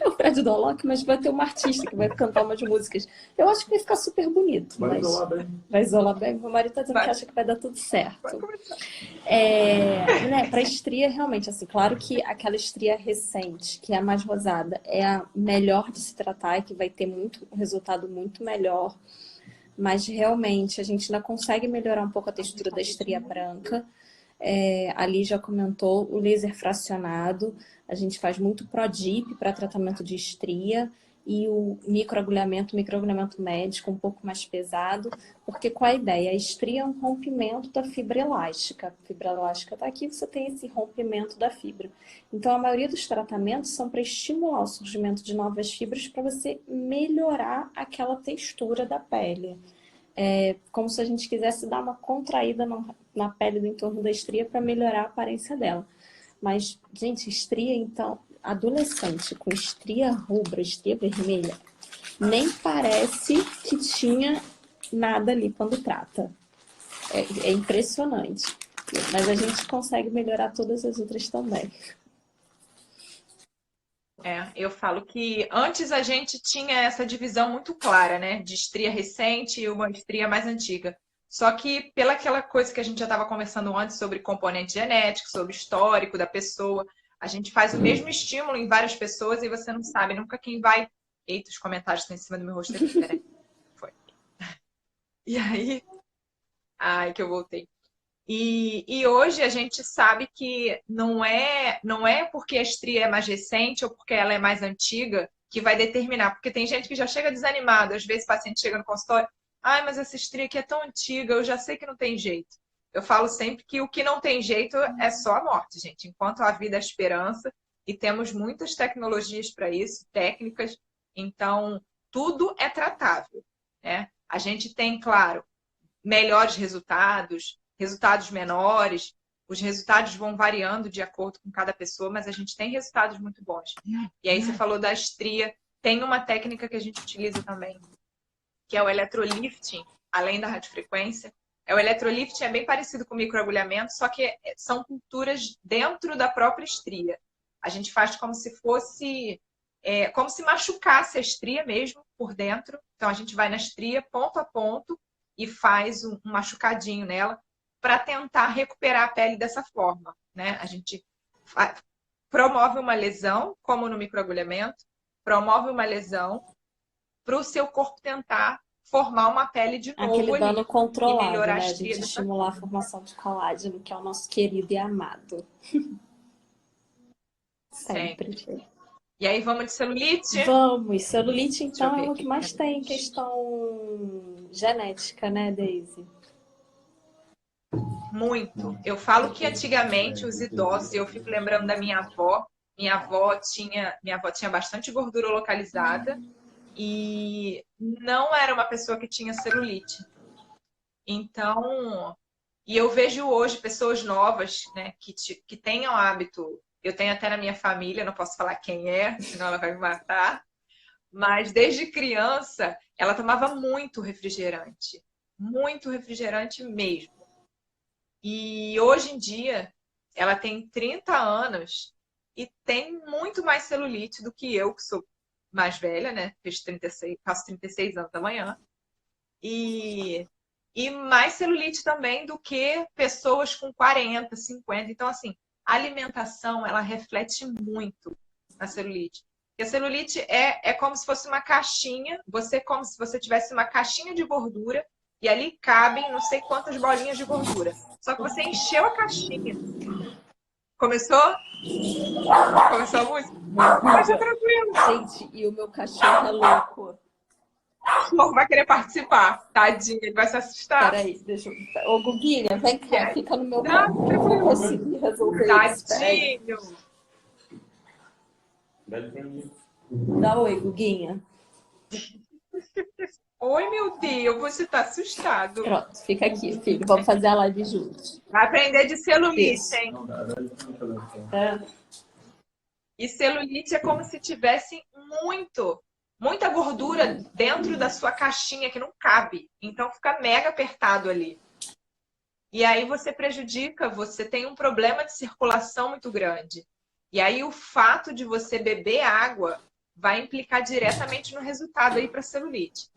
é o Fred do Alok, mas vai ter uma artista que vai cantar umas músicas. Eu acho que vai ficar super bonito. Vai mas isolar bem. vai isolar bem. Meu marido tá dizendo que Vai, acha que vai dar tudo vai certo. começar. Né, para estria, realmente, assim, claro que aquela estria recente, que é a mais rosada, é a melhor de se tratar e que vai ter um resultado muito melhor. Mas realmente a gente ainda consegue melhorar um pouco a textura da estria branca. Ali já comentou o laser fracionado, a gente faz muito ProDip para tratamento de estria e o microagulhamento médico um pouco mais pesado, porque qual a ideia? A estria é um rompimento da fibra elástica. A fibra elástica está aqui, você tem esse rompimento da fibra. Então a maioria dos tratamentos são para estimular o surgimento de novas fibras para você melhorar aquela textura da pele. Como se a gente quisesse dar uma contraída na pele do entorno da estria para melhorar a aparência dela. Mas, gente, estria, então, adolescente com estria rubra, estria vermelha, nem parece que tinha nada ali quando trata. É impressionante. Mas a gente consegue melhorar todas as outras também. Eu falo que antes a gente tinha essa divisão muito clara, né? De estria recente e uma estria mais antiga. Só que pela aquela coisa que a gente já estava conversando antes sobre componente genético, sobre histórico da pessoa, a gente faz o mesmo estímulo em várias pessoas e você não sabe nunca quem vai. Eita, os comentários estão em cima do meu rosto aqui, peraí. Foi. E aí. Ai, que eu voltei. E hoje a gente sabe que não é porque a estria é mais recente ou porque ela é mais antiga que vai determinar. Porque tem gente que já chega desanimado. Às vezes o paciente chega no consultório, ai, mas essa estria aqui é tão antiga, eu já sei que não tem jeito. Eu falo sempre que o que não tem jeito é só a morte, gente. Enquanto há vida, há esperança. E temos muitas tecnologias para isso, técnicas. Então, tudo é tratável, né? A gente tem, claro, melhores resultados, resultados menores. Os resultados vão variando de acordo com cada pessoa, mas a gente tem resultados muito bons. E aí você falou da estria. Tem uma técnica que a gente utiliza também, que é o eletrolifting, além da radiofrequência. O eletrolifting é bem parecido com o microagulhamento, só que são culturas dentro da própria estria. A gente faz como se fosse, como se machucasse a estria mesmo por dentro. Então a gente vai na estria ponto a ponto e faz um machucadinho nela para tentar recuperar a pele dessa forma, né? A gente promove uma lesão, como no microagulhamento, promove uma lesão para o seu corpo tentar formar uma pele de novo Aquele dano ali e controlado, melhorar a né? A estria gente dessa estimular a forma. formação de colágeno, que é o nosso querido e amado. Sempre. Sempre. E aí vamos de celulite? Vamos! Celulite, Deixa eu então, ver é o aqui. que mais tem questão genética, né, Daisy? Muito. Eu falo que antigamente os idosos, eu fico lembrando da minha avó. Minha avó tinha bastante gordura localizada e não era uma pessoa que tinha celulite. Então, e eu vejo hoje pessoas novas, né, que tenham hábito. Eu tenho até na minha família, não posso falar quem é, senão ela vai me matar. Mas desde criança, ela tomava muito refrigerante mesmo. E hoje em dia, ela tem 30 anos e tem muito mais celulite do que eu, que sou mais velha, né? Faço 36 anos amanhã. E, e mais celulite também do que pessoas com 40, 50. Então, assim, a alimentação, ela reflete muito na celulite. E a celulite é como se fosse uma caixinha, como se você tivesse uma caixinha de gordura e ali cabem não sei quantas bolinhas de gordura. Só que você encheu a caixinha. Começou? Começou a música? Mas é tranquilo. Gente, e o meu cachorro é louco. Não vai querer participar. Tadinho, ele vai se assustar. Peraí, deixa eu... Ô, Guguinha, vem cá, fica no meu Não, colo. Eu vou conseguir resolver isso. Peraí. tadinho. Dá oi, Guguinha. Oi, meu Deus, você tá assustado. Pronto, fica aqui, filho. Vamos fazer a live juntos. Vai aprender de celulite, Isso. hein? É. E celulite é como se tivesse muita gordura dentro da sua caixinha que não cabe. Então fica mega apertado ali. E aí você prejudica, você tem um problema de circulação muito grande. E aí o fato de você beber água vai implicar diretamente no resultado aí para celulite.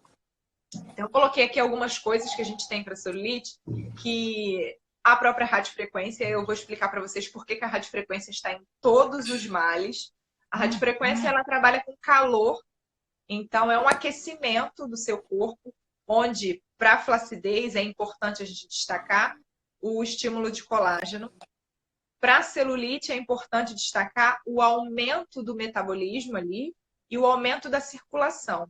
Então, eu coloquei aqui algumas coisas que a gente tem para celulite, que a própria radiofrequência, eu vou explicar para vocês por que a radiofrequência está em todos os males. A radiofrequência, ela trabalha com calor, então é um aquecimento do seu corpo, onde, para a flacidez, é importante a gente destacar o estímulo de colágeno. Para a celulite, é importante destacar o aumento do metabolismo ali e o aumento da circulação.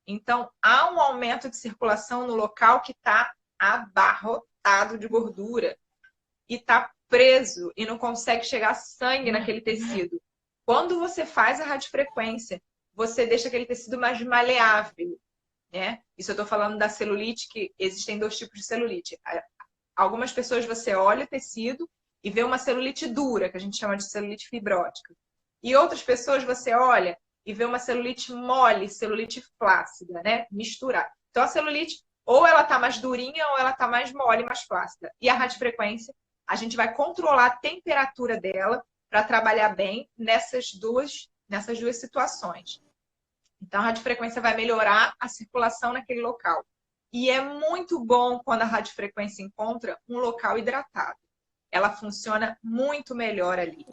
Então, há um aumento de circulação no local que está abarrotado de gordura e está preso e não consegue chegar sangue naquele tecido. Quando você faz a radiofrequência, você deixa aquele tecido mais maleável, né? Isso eu estou falando da celulite, que existem 2 tipos de celulite. Algumas pessoas você olha o tecido e vê uma celulite dura, que a gente chama de celulite fibrótica. E outras pessoas você olha e vê uma celulite mole, celulite flácida, né? Misturada. Então, a celulite, ou ela tá mais durinha, ou ela tá mais mole, mais flácida. E a radiofrequência, a gente vai controlar a temperatura dela para trabalhar bem nessas duas situações. Então, a radiofrequência vai melhorar a circulação naquele local. E é muito bom quando a radiofrequência encontra um local hidratado. Ela funciona muito melhor ali.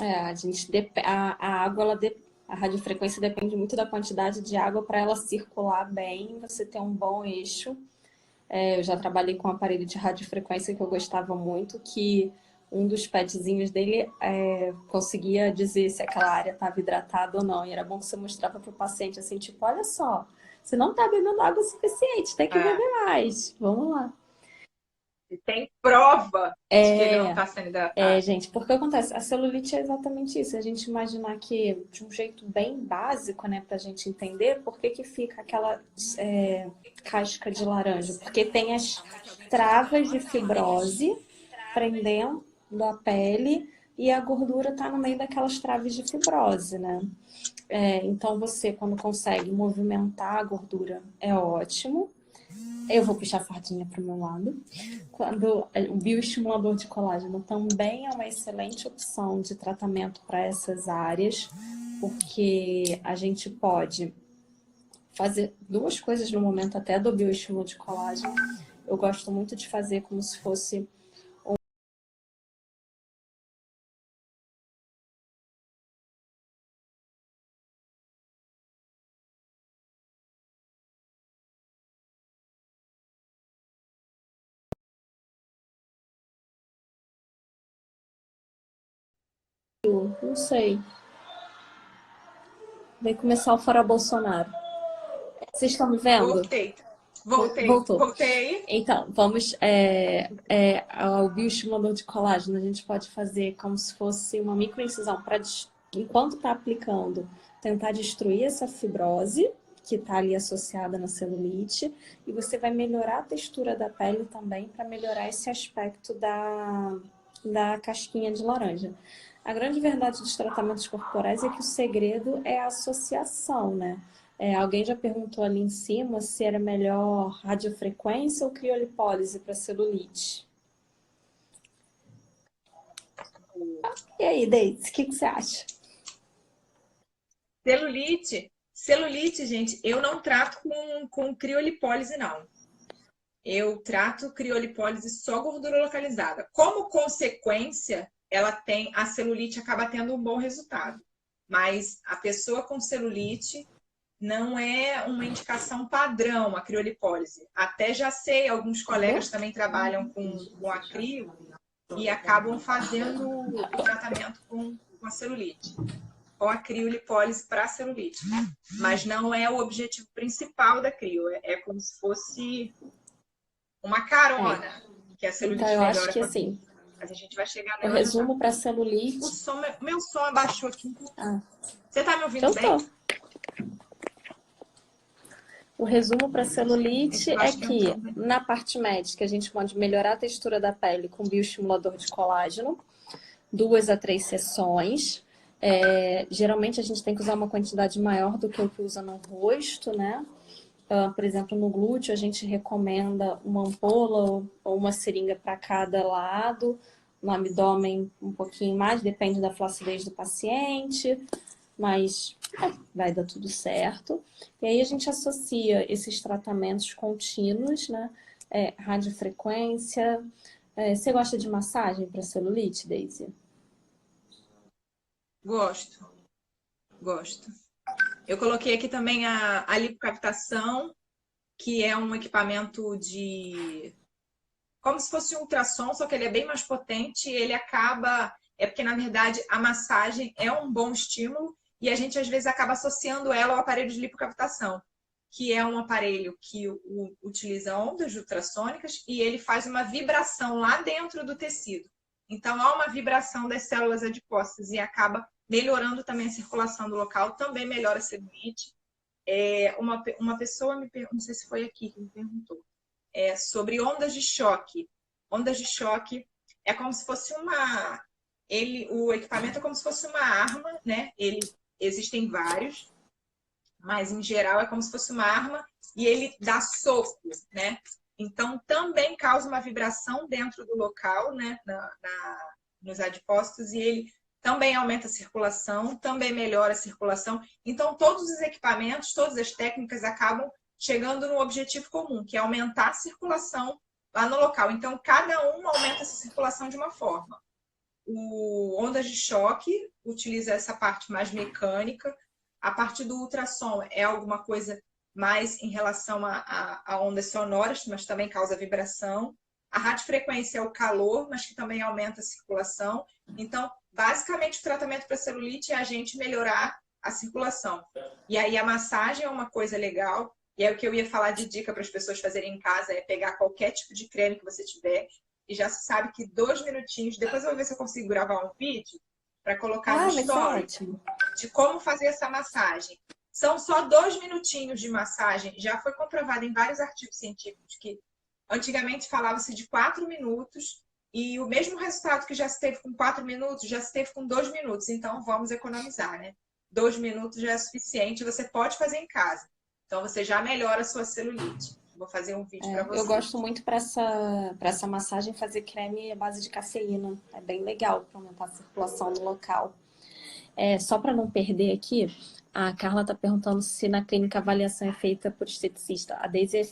A água, a radiofrequência depende muito da quantidade de água para ela circular bem, você ter um bom eixo. Eu já trabalhei com um aparelho de radiofrequência que eu gostava muito, que um dos padzinhos dele conseguia dizer se aquela área estava hidratada ou não. E era bom que você mostrava para o paciente assim, tipo, olha só, você não está bebendo água suficiente, tem que beber mais. Vamos lá. E tem prova de que ele não está sendo hidratado. Gente, porque acontece, a celulite é exatamente isso. A gente imaginar que, de um jeito bem básico, né, pra gente entender por que fica aquela casca de laranja. Porque tem as travas de fibrose prendendo a pele e a gordura tá no meio daquelas traves de fibrose, né? Então você, quando consegue movimentar a gordura, é ótimo. Eu vou puxar a sardinha para o meu lado. Quando o bioestimulador de colágeno também é uma excelente opção de tratamento para essas áreas, porque a gente pode fazer 2 coisas no momento até do bioestimulador de colágeno. Eu gosto muito de fazer como se fosse não sei. Vai começar o Fora Bolsonaro. Vocês estão me vendo? Voltou. Voltei. Então, vamos ao bioestimulador de colágeno. A gente pode fazer como se fosse uma microincisão para, enquanto está aplicando, tentar destruir essa fibrose que está ali associada na celulite, e você vai melhorar a textura da pele também para melhorar esse aspecto da casquinha de laranja. A grande verdade dos tratamentos corporais é que o segredo é a associação, né? Alguém já perguntou ali em cima se era melhor radiofrequência ou criolipólise para celulite. E aí, Deise, o que você acha? Celulite, gente, eu não trato com criolipólise, não. Eu trato criolipólise só gordura localizada. Como consequência, a celulite acaba tendo um bom resultado. Mas a pessoa com celulite não é uma indicação padrão a criolipólise. Até já sei, alguns colegas também trabalham com a crio e acabam fazendo o tratamento com a celulite. Com a criolipólise para a celulite. Mas não é o objetivo principal da crio. É como se fosse uma carona que a celulite então, eu melhora. acho que assim, mas a gente vai chegar nela. O resumo para celulite. Meu som abaixou aqui um pouco. Você tá me ouvindo bem? Tô. O resumo para celulite é que, na parte médica, a gente pode melhorar a textura da pele com bioestimulador de colágeno, 2 a 3 sessões. Geralmente a gente tem que usar uma quantidade maior do que o que usa no rosto, né? Por exemplo, no glúteo a gente recomenda uma ampola ou uma seringa para cada lado. No abdômen um pouquinho mais, depende da flacidez do paciente. Mas vai dar tudo certo. E aí a gente associa esses tratamentos contínuos, né? Radiofrequência. Você gosta de massagem para celulite, Daisy? Gosto, gosto. Eu coloquei aqui também a lipocavitação, que é um equipamento de... como se fosse um ultrassom, só que ele é bem mais potente e ele acaba... É porque, na verdade, a massagem é um bom estímulo e a gente, às vezes, acaba associando ela ao aparelho de lipocavitação, que é um aparelho que utiliza ondas ultrassônicas e ele faz uma vibração lá dentro do tecido. Então, há uma vibração das células adiposas e acaba melhorando também a circulação do local, também melhora a celulite. Uma pessoa me perguntou, não sei se foi aqui que me perguntou, sobre ondas de choque. Ondas de choque é como se fosse o equipamento é como se fosse uma arma, né? Existem vários, mas em geral é como se fosse uma arma e ele dá soco, né? Então também causa uma vibração dentro do local, né? Nos adipócitos e ele também aumenta a circulação, também melhora a circulação. Então todos os equipamentos, todas as técnicas acabam chegando no objetivo comum, que é aumentar a circulação lá no local. Então cada um aumenta essa circulação de uma forma. O ondas de choque utiliza essa parte mais mecânica. A parte do ultrassom é alguma coisa mais em relação a ondas sonoras, mas também causa vibração. A radiofrequência é o calor, mas que também aumenta a circulação. Então, basicamente, o tratamento para celulite é a gente melhorar a circulação. E aí a massagem é uma coisa legal. E aí o que eu ia falar de dica para as pessoas fazerem em casa é pegar qualquer tipo de creme que você tiver e já se sabe que 2 minutinhos, depois eu vou ver se eu consigo gravar um vídeo para colocar no story de como fazer essa massagem. São só 2 minutinhos de massagem. Já foi comprovado em vários artigos científicos que antigamente falava-se de 4 minutos e o mesmo resultado que já se teve com 4 minutos, já se teve com 2 minutos. Então vamos economizar, né? 2 minutos já é suficiente, você pode fazer em casa. Então você já melhora a sua celulite. Vou fazer um vídeo para você. Eu gosto muito para essa massagem fazer creme à base de cafeína. É bem legal para aumentar a circulação no local. Só para não perder aqui, a Carla está perguntando se na clínica a avaliação é feita por esteticista. A Deise é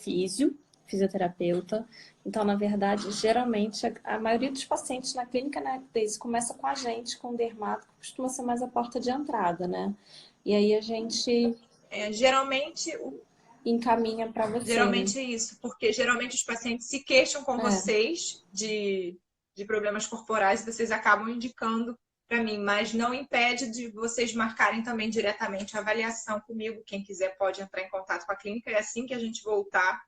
fisioterapeuta. Então, na verdade, geralmente, a maioria dos pacientes na clínica, né, Deise, começa com a gente, com o dermato, que costuma ser mais a porta de entrada, né? E aí a gente geralmente encaminha para você. Geralmente é isso, porque geralmente os pacientes se queixam com vocês de problemas corporais e vocês acabam indicando para mim, mas não impede de vocês marcarem também diretamente a avaliação comigo. Quem quiser pode entrar em contato com a clínica e assim que a gente voltar,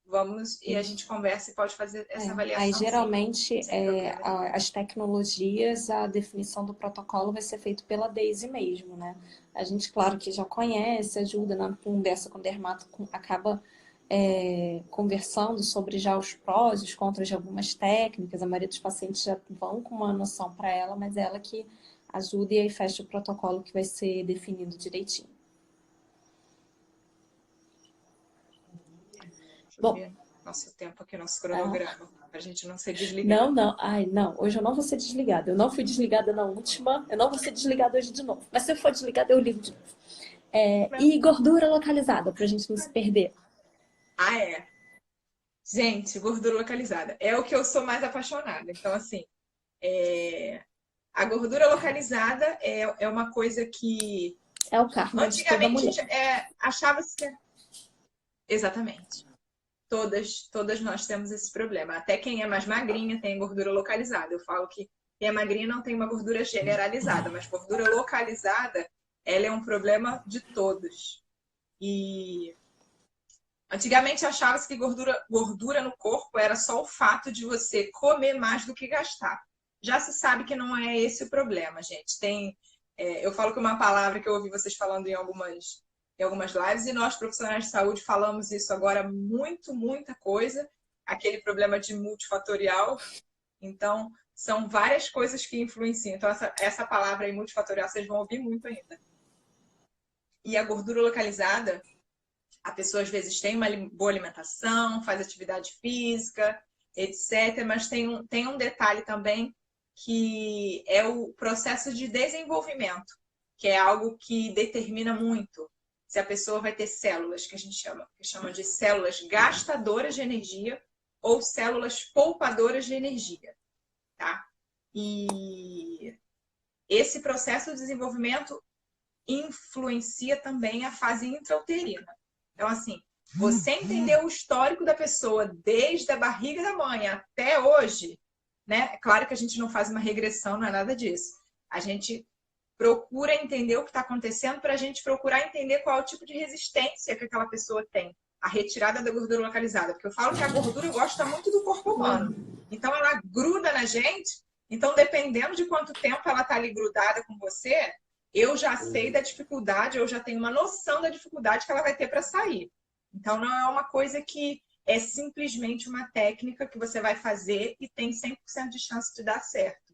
vamos e a gente conversa e pode fazer essa avaliação. Aí, geralmente, as tecnologias, a definição do protocolo vai ser feito pela Daisy mesmo, né? A gente, claro, que já conhece, ajuda na conversa com o dermato, acaba conversando sobre já os prós e os contras de algumas técnicas. A maioria dos pacientes já vão com uma noção para ela, mas é ela que ajuda e aí fecha o protocolo que vai ser definido direitinho. Bom, nosso tempo aqui, nosso cronograma, pra gente não ser desligado. Não, hoje eu não vou ser desligada. Eu não fui desligada na última, eu não vou ser desligada hoje de novo. Mas se eu for desligada, eu ligo de novo. E gordura localizada, pra gente não se perder. Gente, gordura localizada. É o que eu sou mais apaixonada. Então, assim, a gordura localizada é uma coisa que... É o karma de toda mulher. Achava-se que... Exatamente. Todas nós temos esse problema. Até quem é mais magrinha tem gordura localizada. Eu falo que quem é magrinha não tem uma gordura generalizada, mas gordura localizada, ela é um problema de todos. E antigamente achava-se que gordura no corpo era só o fato de você comer mais do que gastar. Já se sabe que não é esse o problema, gente. Eu falo que uma palavra que eu ouvi vocês falando em algumas lives, e nós, profissionais de saúde, falamos isso agora muita coisa, aquele problema de multifatorial. Então, são várias coisas que influenciam. Então, essa palavra aí, multifatorial, vocês vão ouvir muito ainda. E a gordura localizada, a pessoa às vezes tem uma boa alimentação, faz atividade física, etc. Mas tem um detalhe também, que é o processo de desenvolvimento, que é algo que determina muito se a pessoa vai ter células, que a gente chama de células gastadoras de energia ou células poupadoras de energia, tá? E esse processo de desenvolvimento influencia também a fase intrauterina. Então, assim, você entender o histórico da pessoa desde a barriga da mãe até hoje, né? É claro que a gente não faz uma regressão, não é nada disso. A gente procura entender o que está acontecendo para a gente procurar entender qual é o tipo de resistência que aquela pessoa tem à retirada da gordura localizada. Porque eu falo que a gordura gosta muito do corpo humano. Então, ela gruda na gente. Então, dependendo de quanto tempo ela está ali grudada com você, eu já sei da dificuldade, eu já tenho uma noção da dificuldade que ela vai ter para sair. Então, não é uma coisa que é simplesmente uma técnica que você vai fazer e tem 100% de chance de dar certo.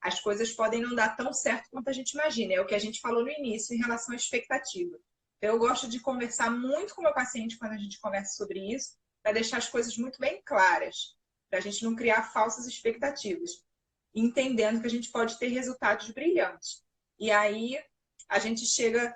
As coisas podem não dar tão certo quanto a gente imagina. É o que a gente falou no início em relação à expectativa. Então, eu gosto de conversar muito com o meu paciente quando a gente conversa sobre isso, para deixar as coisas muito bem claras, para a gente não criar falsas expectativas, entendendo que a gente pode ter resultados brilhantes. E aí, a gente chega...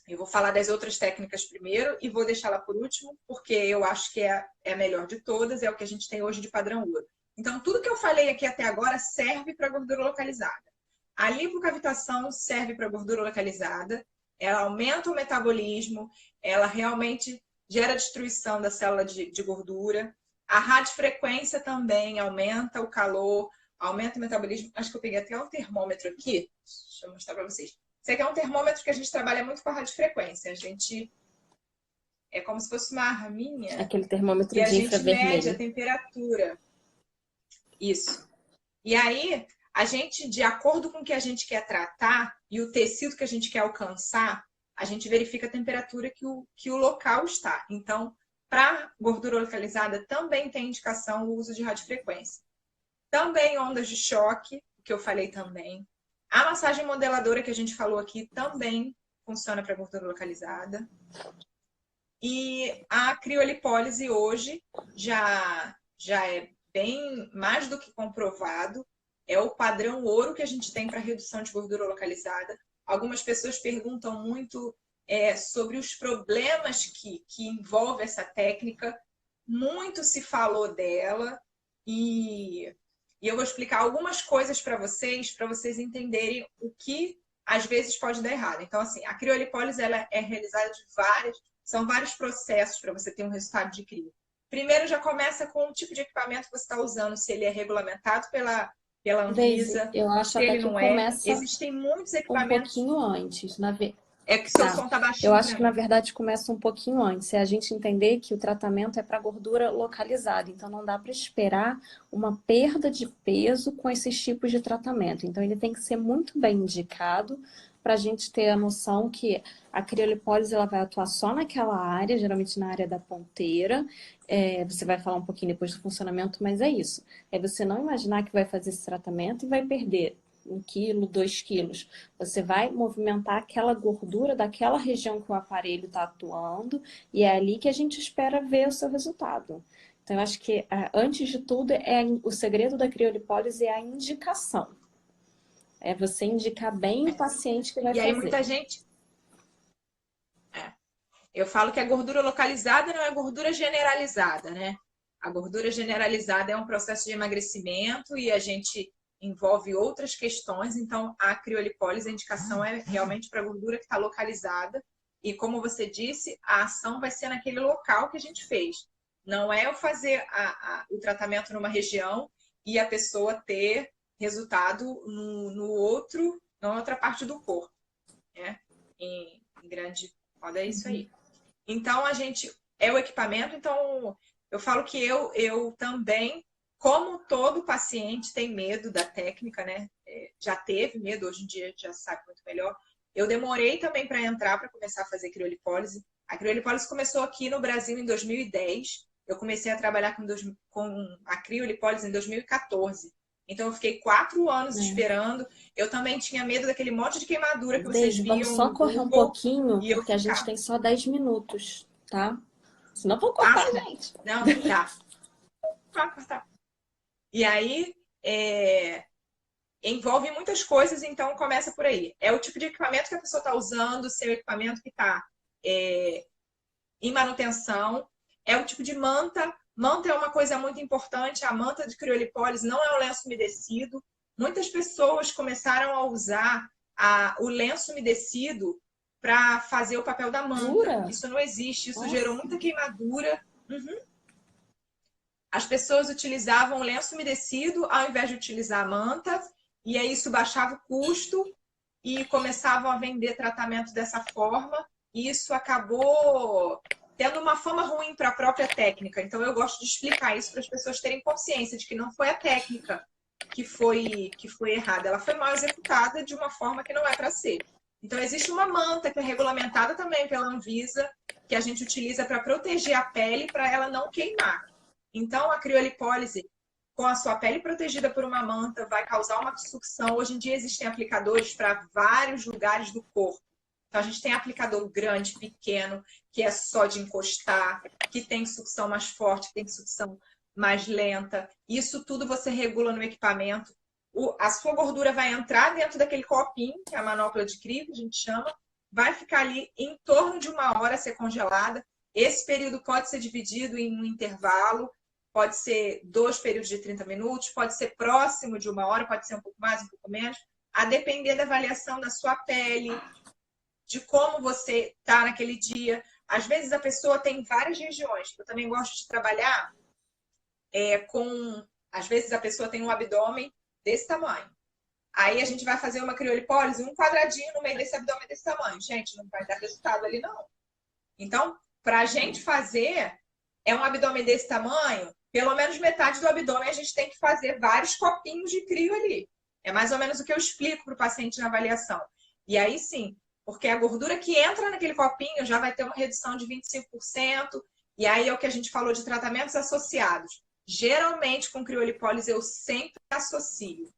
Eu vou falar das outras técnicas primeiro e vou deixá-la por último, porque eu acho que é a melhor de todas, é o que a gente tem hoje de padrão ouro. Então, tudo que eu falei aqui até agora serve para gordura localizada. A lipocavitação serve para gordura localizada, ela aumenta o metabolismo, ela realmente gera destruição da célula de gordura. A radiofrequência também aumenta o calor, aumenta o metabolismo. Acho que eu peguei até um termômetro aqui, deixa eu mostrar para vocês. Esse aqui é um termômetro que a gente trabalha muito com a radiofrequência. A gente... É como se fosse uma arminha. Aquele termômetro e a de gente mede a infravermelho. temperatura. Isso. E aí, a gente, de acordo com o que a gente quer tratar e o tecido que a gente quer alcançar, a gente verifica a temperatura que o local está. Então, para gordura localizada, também tem indicação o uso de radiofrequência. Também ondas de choque, que eu falei também. A massagem modeladora que a gente falou aqui também funciona para gordura localizada. E a criolipólise hoje já é bem mais do que comprovado. É o padrão ouro que a gente tem para redução de gordura localizada. Algumas pessoas perguntam muito sobre os problemas que envolve essa técnica. Muito se falou dela e eu vou explicar algumas coisas para vocês entenderem o que às vezes pode dar errado. Então, assim, a criolipólise ela é realizada são vários processos para você ter um resultado de crio. Primeiro já começa com o tipo de equipamento que você está usando, se ele é regulamentado pela Daisy, Anvisa, eu acho se até ele que não é. começa Existem muitos um equipamentos. pouquinho antes. É que seu Tá. som tá Eu baixinho acho para que, na mim. verdade, começa um pouquinho antes. É a gente entender que o tratamento é para gordura localizada. Então, não dá para esperar uma perda de peso com esses tipos de tratamento. Então, ele tem que ser muito bem indicado para a gente ter a noção que a criolipólise ela vai atuar só naquela área, geralmente na área da ponteira. Você vai falar um pouquinho depois do funcionamento, mas é isso. É você não imaginar que vai fazer esse tratamento e vai perder 1 quilo, 2 quilos. Você vai movimentar aquela gordura daquela região que o aparelho está atuando e é ali que a gente espera ver o seu resultado. Então, eu acho que, antes de tudo, o segredo da criolipólise é a indicação. É você indicar bem o paciente que vai E aí fazer. muita gente... Eu falo que a gordura localizada não é gordura generalizada, né? A gordura generalizada é um processo de emagrecimento e a gente envolve outras questões, então a criolipólise, a indicação é realmente para a gordura que está localizada. E como você disse, a ação vai ser naquele local que a gente fez. Não é eu fazer o tratamento numa região e a pessoa ter resultado na outra parte do corpo, né? Em grande modo é isso aí. Então, a gente é o equipamento. Então, eu falo que eu também, como todo paciente tem medo da técnica, né? Já teve medo, hoje em dia já sabe muito melhor. Eu demorei também para entrar, para começar a fazer criolipólise. A criolipólise começou aqui no Brasil em 2010. Eu comecei a trabalhar com a criolipólise em 2014. Então, eu fiquei 4 anos esperando. Eu também tinha medo daquele monte de queimadura que vocês Daisy, vamos viam só no correr um Google. pouquinho, E eu porque a gente ficava. tem só 10 minutos, tá? Senão vão cortar a gente. Não, tá. Vai cortar. E aí, envolve muitas coisas, então começa por aí. É o tipo de equipamento que a pessoa está usando, se é o equipamento que está em manutenção, é o tipo de manta. Manta é uma coisa muito importante, a manta de criolipólise não é o lenço umedecido. Muitas pessoas começaram a usar o lenço umedecido para fazer o papel da manta. Jura? Isso não existe, isso Nossa. gerou muita queimadura. As pessoas utilizavam o lenço umedecido ao invés de utilizar a manta, e aí isso baixava o custo e começavam a vender tratamento dessa forma, e isso acabou tendo uma fama ruim para a própria técnica. Então eu gosto de explicar isso para as pessoas terem consciência de que não foi a técnica que foi errada, ela foi mal executada de uma forma que não é para ser. Então existe uma manta que é regulamentada também pela Anvisa, que a gente utiliza para proteger a pele para ela não queimar. Então a criolipólise, com a sua pele protegida por uma manta, vai causar uma sucção. Hoje em dia existem aplicadores para vários lugares do corpo. Então a gente tem aplicador grande, pequeno, que é só de encostar, que tem sucção mais forte, que tem sucção mais lenta. Isso tudo você regula no equipamento. A sua gordura vai entrar dentro daquele copinho, que é a manopla de crio, que a gente chama, vai ficar ali em torno de 1 hora ser congelada. Esse período pode ser dividido em um intervalo, pode ser 2 períodos de 30 minutos, pode ser próximo de 1 hora, pode ser um pouco mais, um pouco menos, a depender da avaliação da sua pele, de como você está naquele dia. Às vezes a pessoa tem várias regiões. Eu também gosto de trabalhar com... Às vezes a pessoa tem um abdômen desse tamanho. Aí a gente vai fazer uma criolipólise, um quadradinho no meio desse abdômen desse tamanho. Gente, não vai dar resultado ali, não. Então, para a gente fazer um abdômen desse tamanho, pelo menos metade do abdômen a gente tem que fazer vários copinhos de crio ali. É mais ou menos o que eu explico para o paciente na avaliação. E aí sim, porque a gordura que entra naquele copinho já vai ter uma redução de 25%, e aí é o que a gente falou de tratamentos associados. Geralmente, com criolipólise, eu sempre associo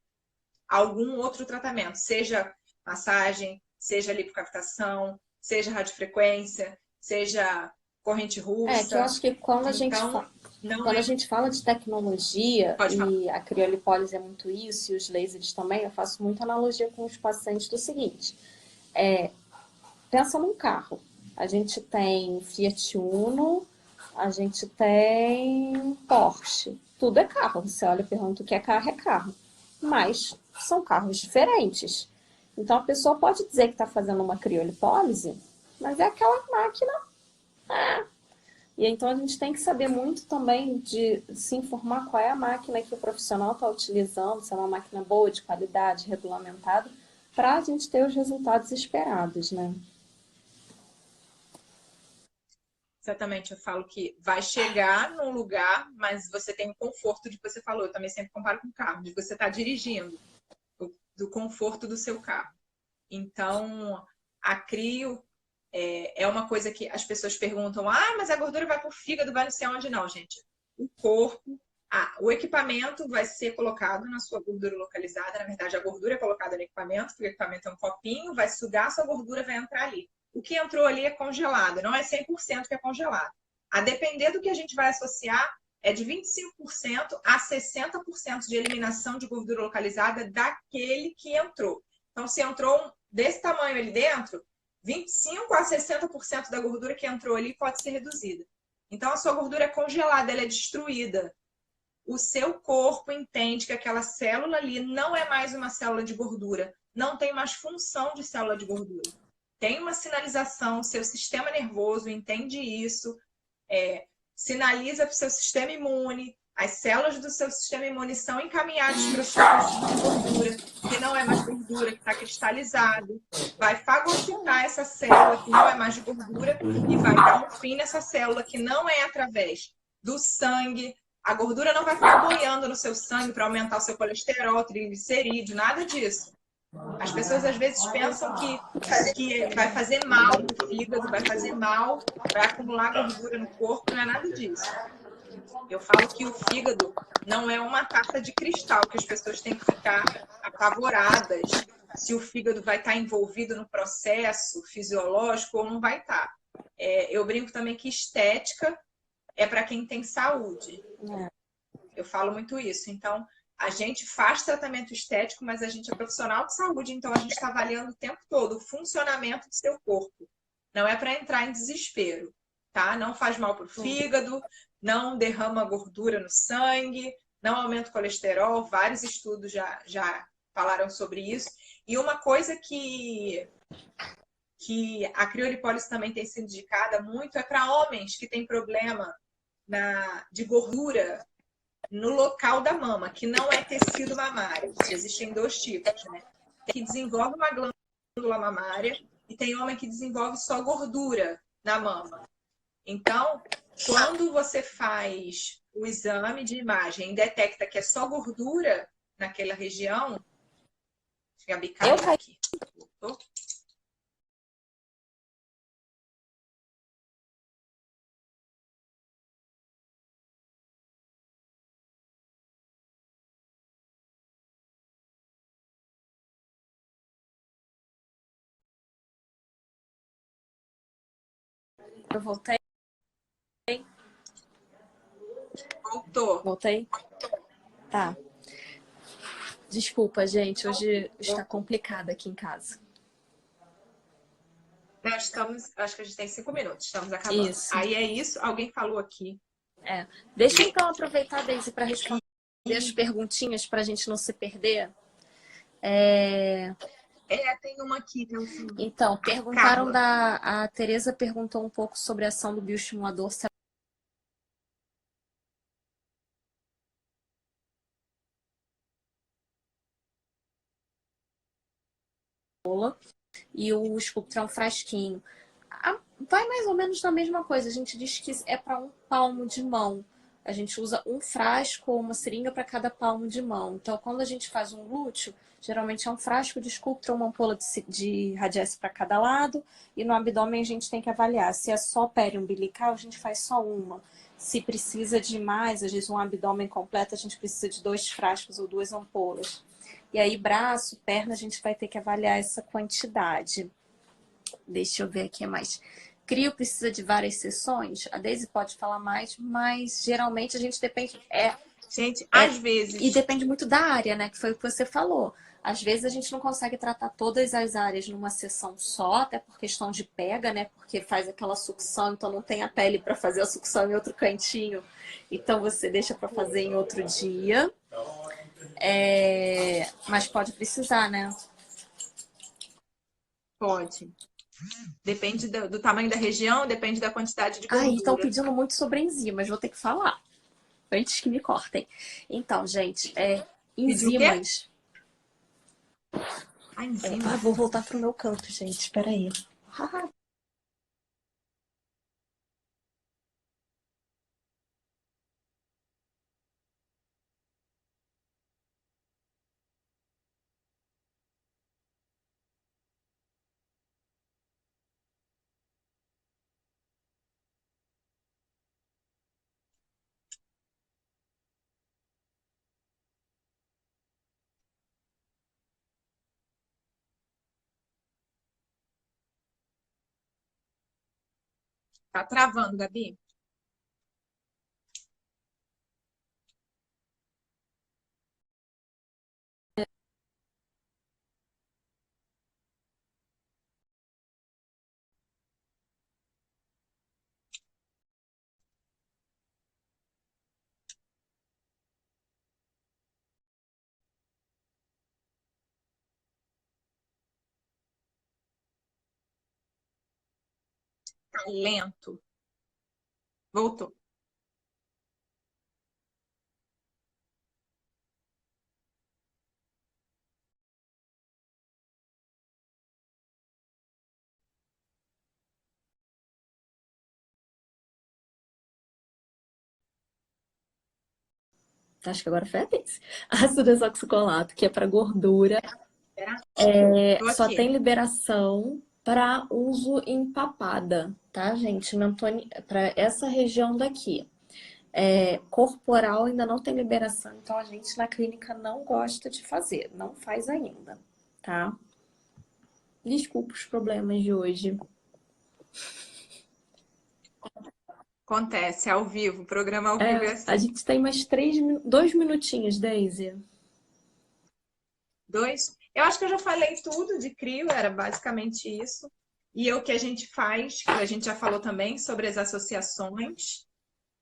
algum outro tratamento, seja massagem, seja lipocavitação, seja radiofrequência, seja corrente russa. Que eu acho que quando a Então, gente fala de tecnologia, Pode falar. e a criolipólise é muito isso, e os lasers também, eu faço muita analogia com os pacientes do seguinte. Pensa num carro. A gente tem Fiat Uno, a gente tem Porsche. Tudo é carro. Você olha e pergunta o que é carro. Mas são carros diferentes. Então a pessoa pode dizer que está fazendo uma criolipólise, mas é aquela máquina. E então a gente tem que saber muito também de se informar qual é a máquina que o profissional está utilizando, se é uma máquina boa, de qualidade, regulamentada, para a gente ter os resultados esperados, né? Exatamente, eu falo que vai chegar num lugar, mas você tem o conforto de que você falou. Eu também sempre comparo com o carro, de você estar dirigindo, do conforto do seu carro. Então, a crio é uma coisa que as pessoas perguntam: mas a gordura vai para o fígado, vai não sei onde. Não, gente. O corpo, o equipamento vai ser colocado na sua gordura localizada. Na verdade, a gordura é colocada no equipamento, porque o equipamento é um copinho, vai sugar a sua gordura, vai entrar ali. O que entrou ali é congelado, não é 100% que é congelado. A depender do que a gente vai associar, é de 25% a 60% de eliminação de gordura localizada daquele que entrou. Então, se entrou desse tamanho ali dentro, 25% a 60% da gordura que entrou ali pode ser reduzida. Então, a sua gordura é congelada, ela é destruída. O seu corpo entende que aquela célula ali não é mais uma célula de gordura, não tem mais função de célula de gordura. Tem uma sinalização, seu sistema nervoso entende isso, sinaliza para o seu sistema imune, as células do seu sistema imune são encaminhadas para o seu consumo de gordura, que não é mais gordura, que está cristalizado, vai fagocitar essa célula que não é mais de gordura e vai dar um fim nessa célula que não é através do sangue. A gordura não vai ficar boiando no seu sangue para aumentar o seu colesterol, triglicerídeo, nada disso. As pessoas às vezes pensam que vai fazer mal no fígado, vai fazer mal, vai acumular gordura no corpo, não é nada disso. Eu falo que o fígado não é uma taça de cristal, que as pessoas têm que ficar apavoradas se o fígado vai estar envolvido no processo fisiológico ou não vai estar. Eu brinco também que estética é para quem tem saúde. Eu falo muito isso. Então, a gente faz tratamento estético, mas a gente é profissional de saúde, então a gente está avaliando o tempo todo o funcionamento do seu corpo. Não é para entrar em desespero, tá? Não faz mal para o fígado, não derrama gordura no sangue, não aumenta o colesterol. Vários estudos já falaram sobre isso. E uma coisa que a criolipólise também tem sido indicada muito é para homens que têm problema de gordura no local da mama, que não é tecido mamário. Existem dois tipos, né? Que desenvolve uma glândula mamária e tem homem que desenvolve só gordura na mama. Então, quando você faz o exame de imagem e detecta que é só gordura naquela região, Gabi caiu aqui. Voltou? Eu voltei? Voltou. Voltei? Tá. Desculpa, gente. Hoje está complicado aqui em casa. Acho que a gente tem 5 minutos, estamos acabando. Isso. Aí é isso, alguém falou aqui. Deixa eu então aproveitar, Daisy, para responder as perguntinhas para a gente não se perder. Tem uma aqui, tem um filme. Então, perguntaram a Tereza perguntou um pouco sobre a ação do bioestimulador. E o Sculptra é um frasquinho. Vai mais ou menos na mesma coisa. A gente diz que é para um palmo de mão. A gente usa um frasco ou uma seringa para cada palmo de mão. Então, quando a gente faz um glúteo, geralmente é um frasco de Sculptra, uma ampola de Radiesse para cada lado. E no abdômen a gente tem que avaliar. Se é só pele umbilical, a gente faz só uma. Se precisa de mais, às vezes um abdômen completo, a gente precisa de 2 frascos ou 2 ampolas. E aí, braço, perna, a gente vai ter que avaliar essa quantidade. Deixa eu ver aqui mais. Crio precisa de várias sessões? A Daisy pode falar mais, mas geralmente a gente depende... Às vezes... E depende muito da área, né? Que foi o que você falou. Às vezes a gente não consegue tratar todas as áreas numa sessão só, até por questão de pega, né? Porque faz aquela sucção, então não tem a pele para fazer a sucção em outro cantinho. Então você deixa para fazer em outro dia. Mas pode precisar, né? Pode. Depende do tamanho da região, depende da quantidade de gordura. Estão pedindo muito sobre enzimas, vou ter que falar. Antes que me cortem. Então, gente, enzimas. Enzima. Vou voltar pro meu canto, gente. Espera aí. Tá travando, Gabi? Tá lento. Voltou. Acho que agora foi a Daisy. Ácido desoxicolato, que é para gordura. Só tem liberação para uso em papada, tá, gente? Para essa região daqui. Corporal ainda não tem liberação, então a gente na clínica não gosta de fazer, não faz ainda, tá? Desculpa os problemas de hoje. Acontece, ao vivo, programa ao vivo é assim. A gente tem mais 2 minutinhos, Daisy. Dois? Eu acho que eu já falei tudo de CRIO, era basicamente isso. E o que a gente faz, que a gente já falou também, sobre as associações.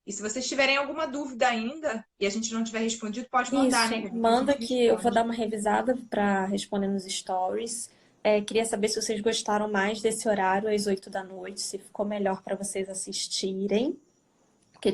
E se vocês tiverem alguma dúvida ainda e a gente não tiver respondido, pode mandar, né, Isso, Gabi, que a manda gente que eu vou responde. dar uma revisada para responder nos stories. Queria saber se vocês gostaram mais desse horário às 8 da noite, se ficou melhor para vocês assistirem. Porque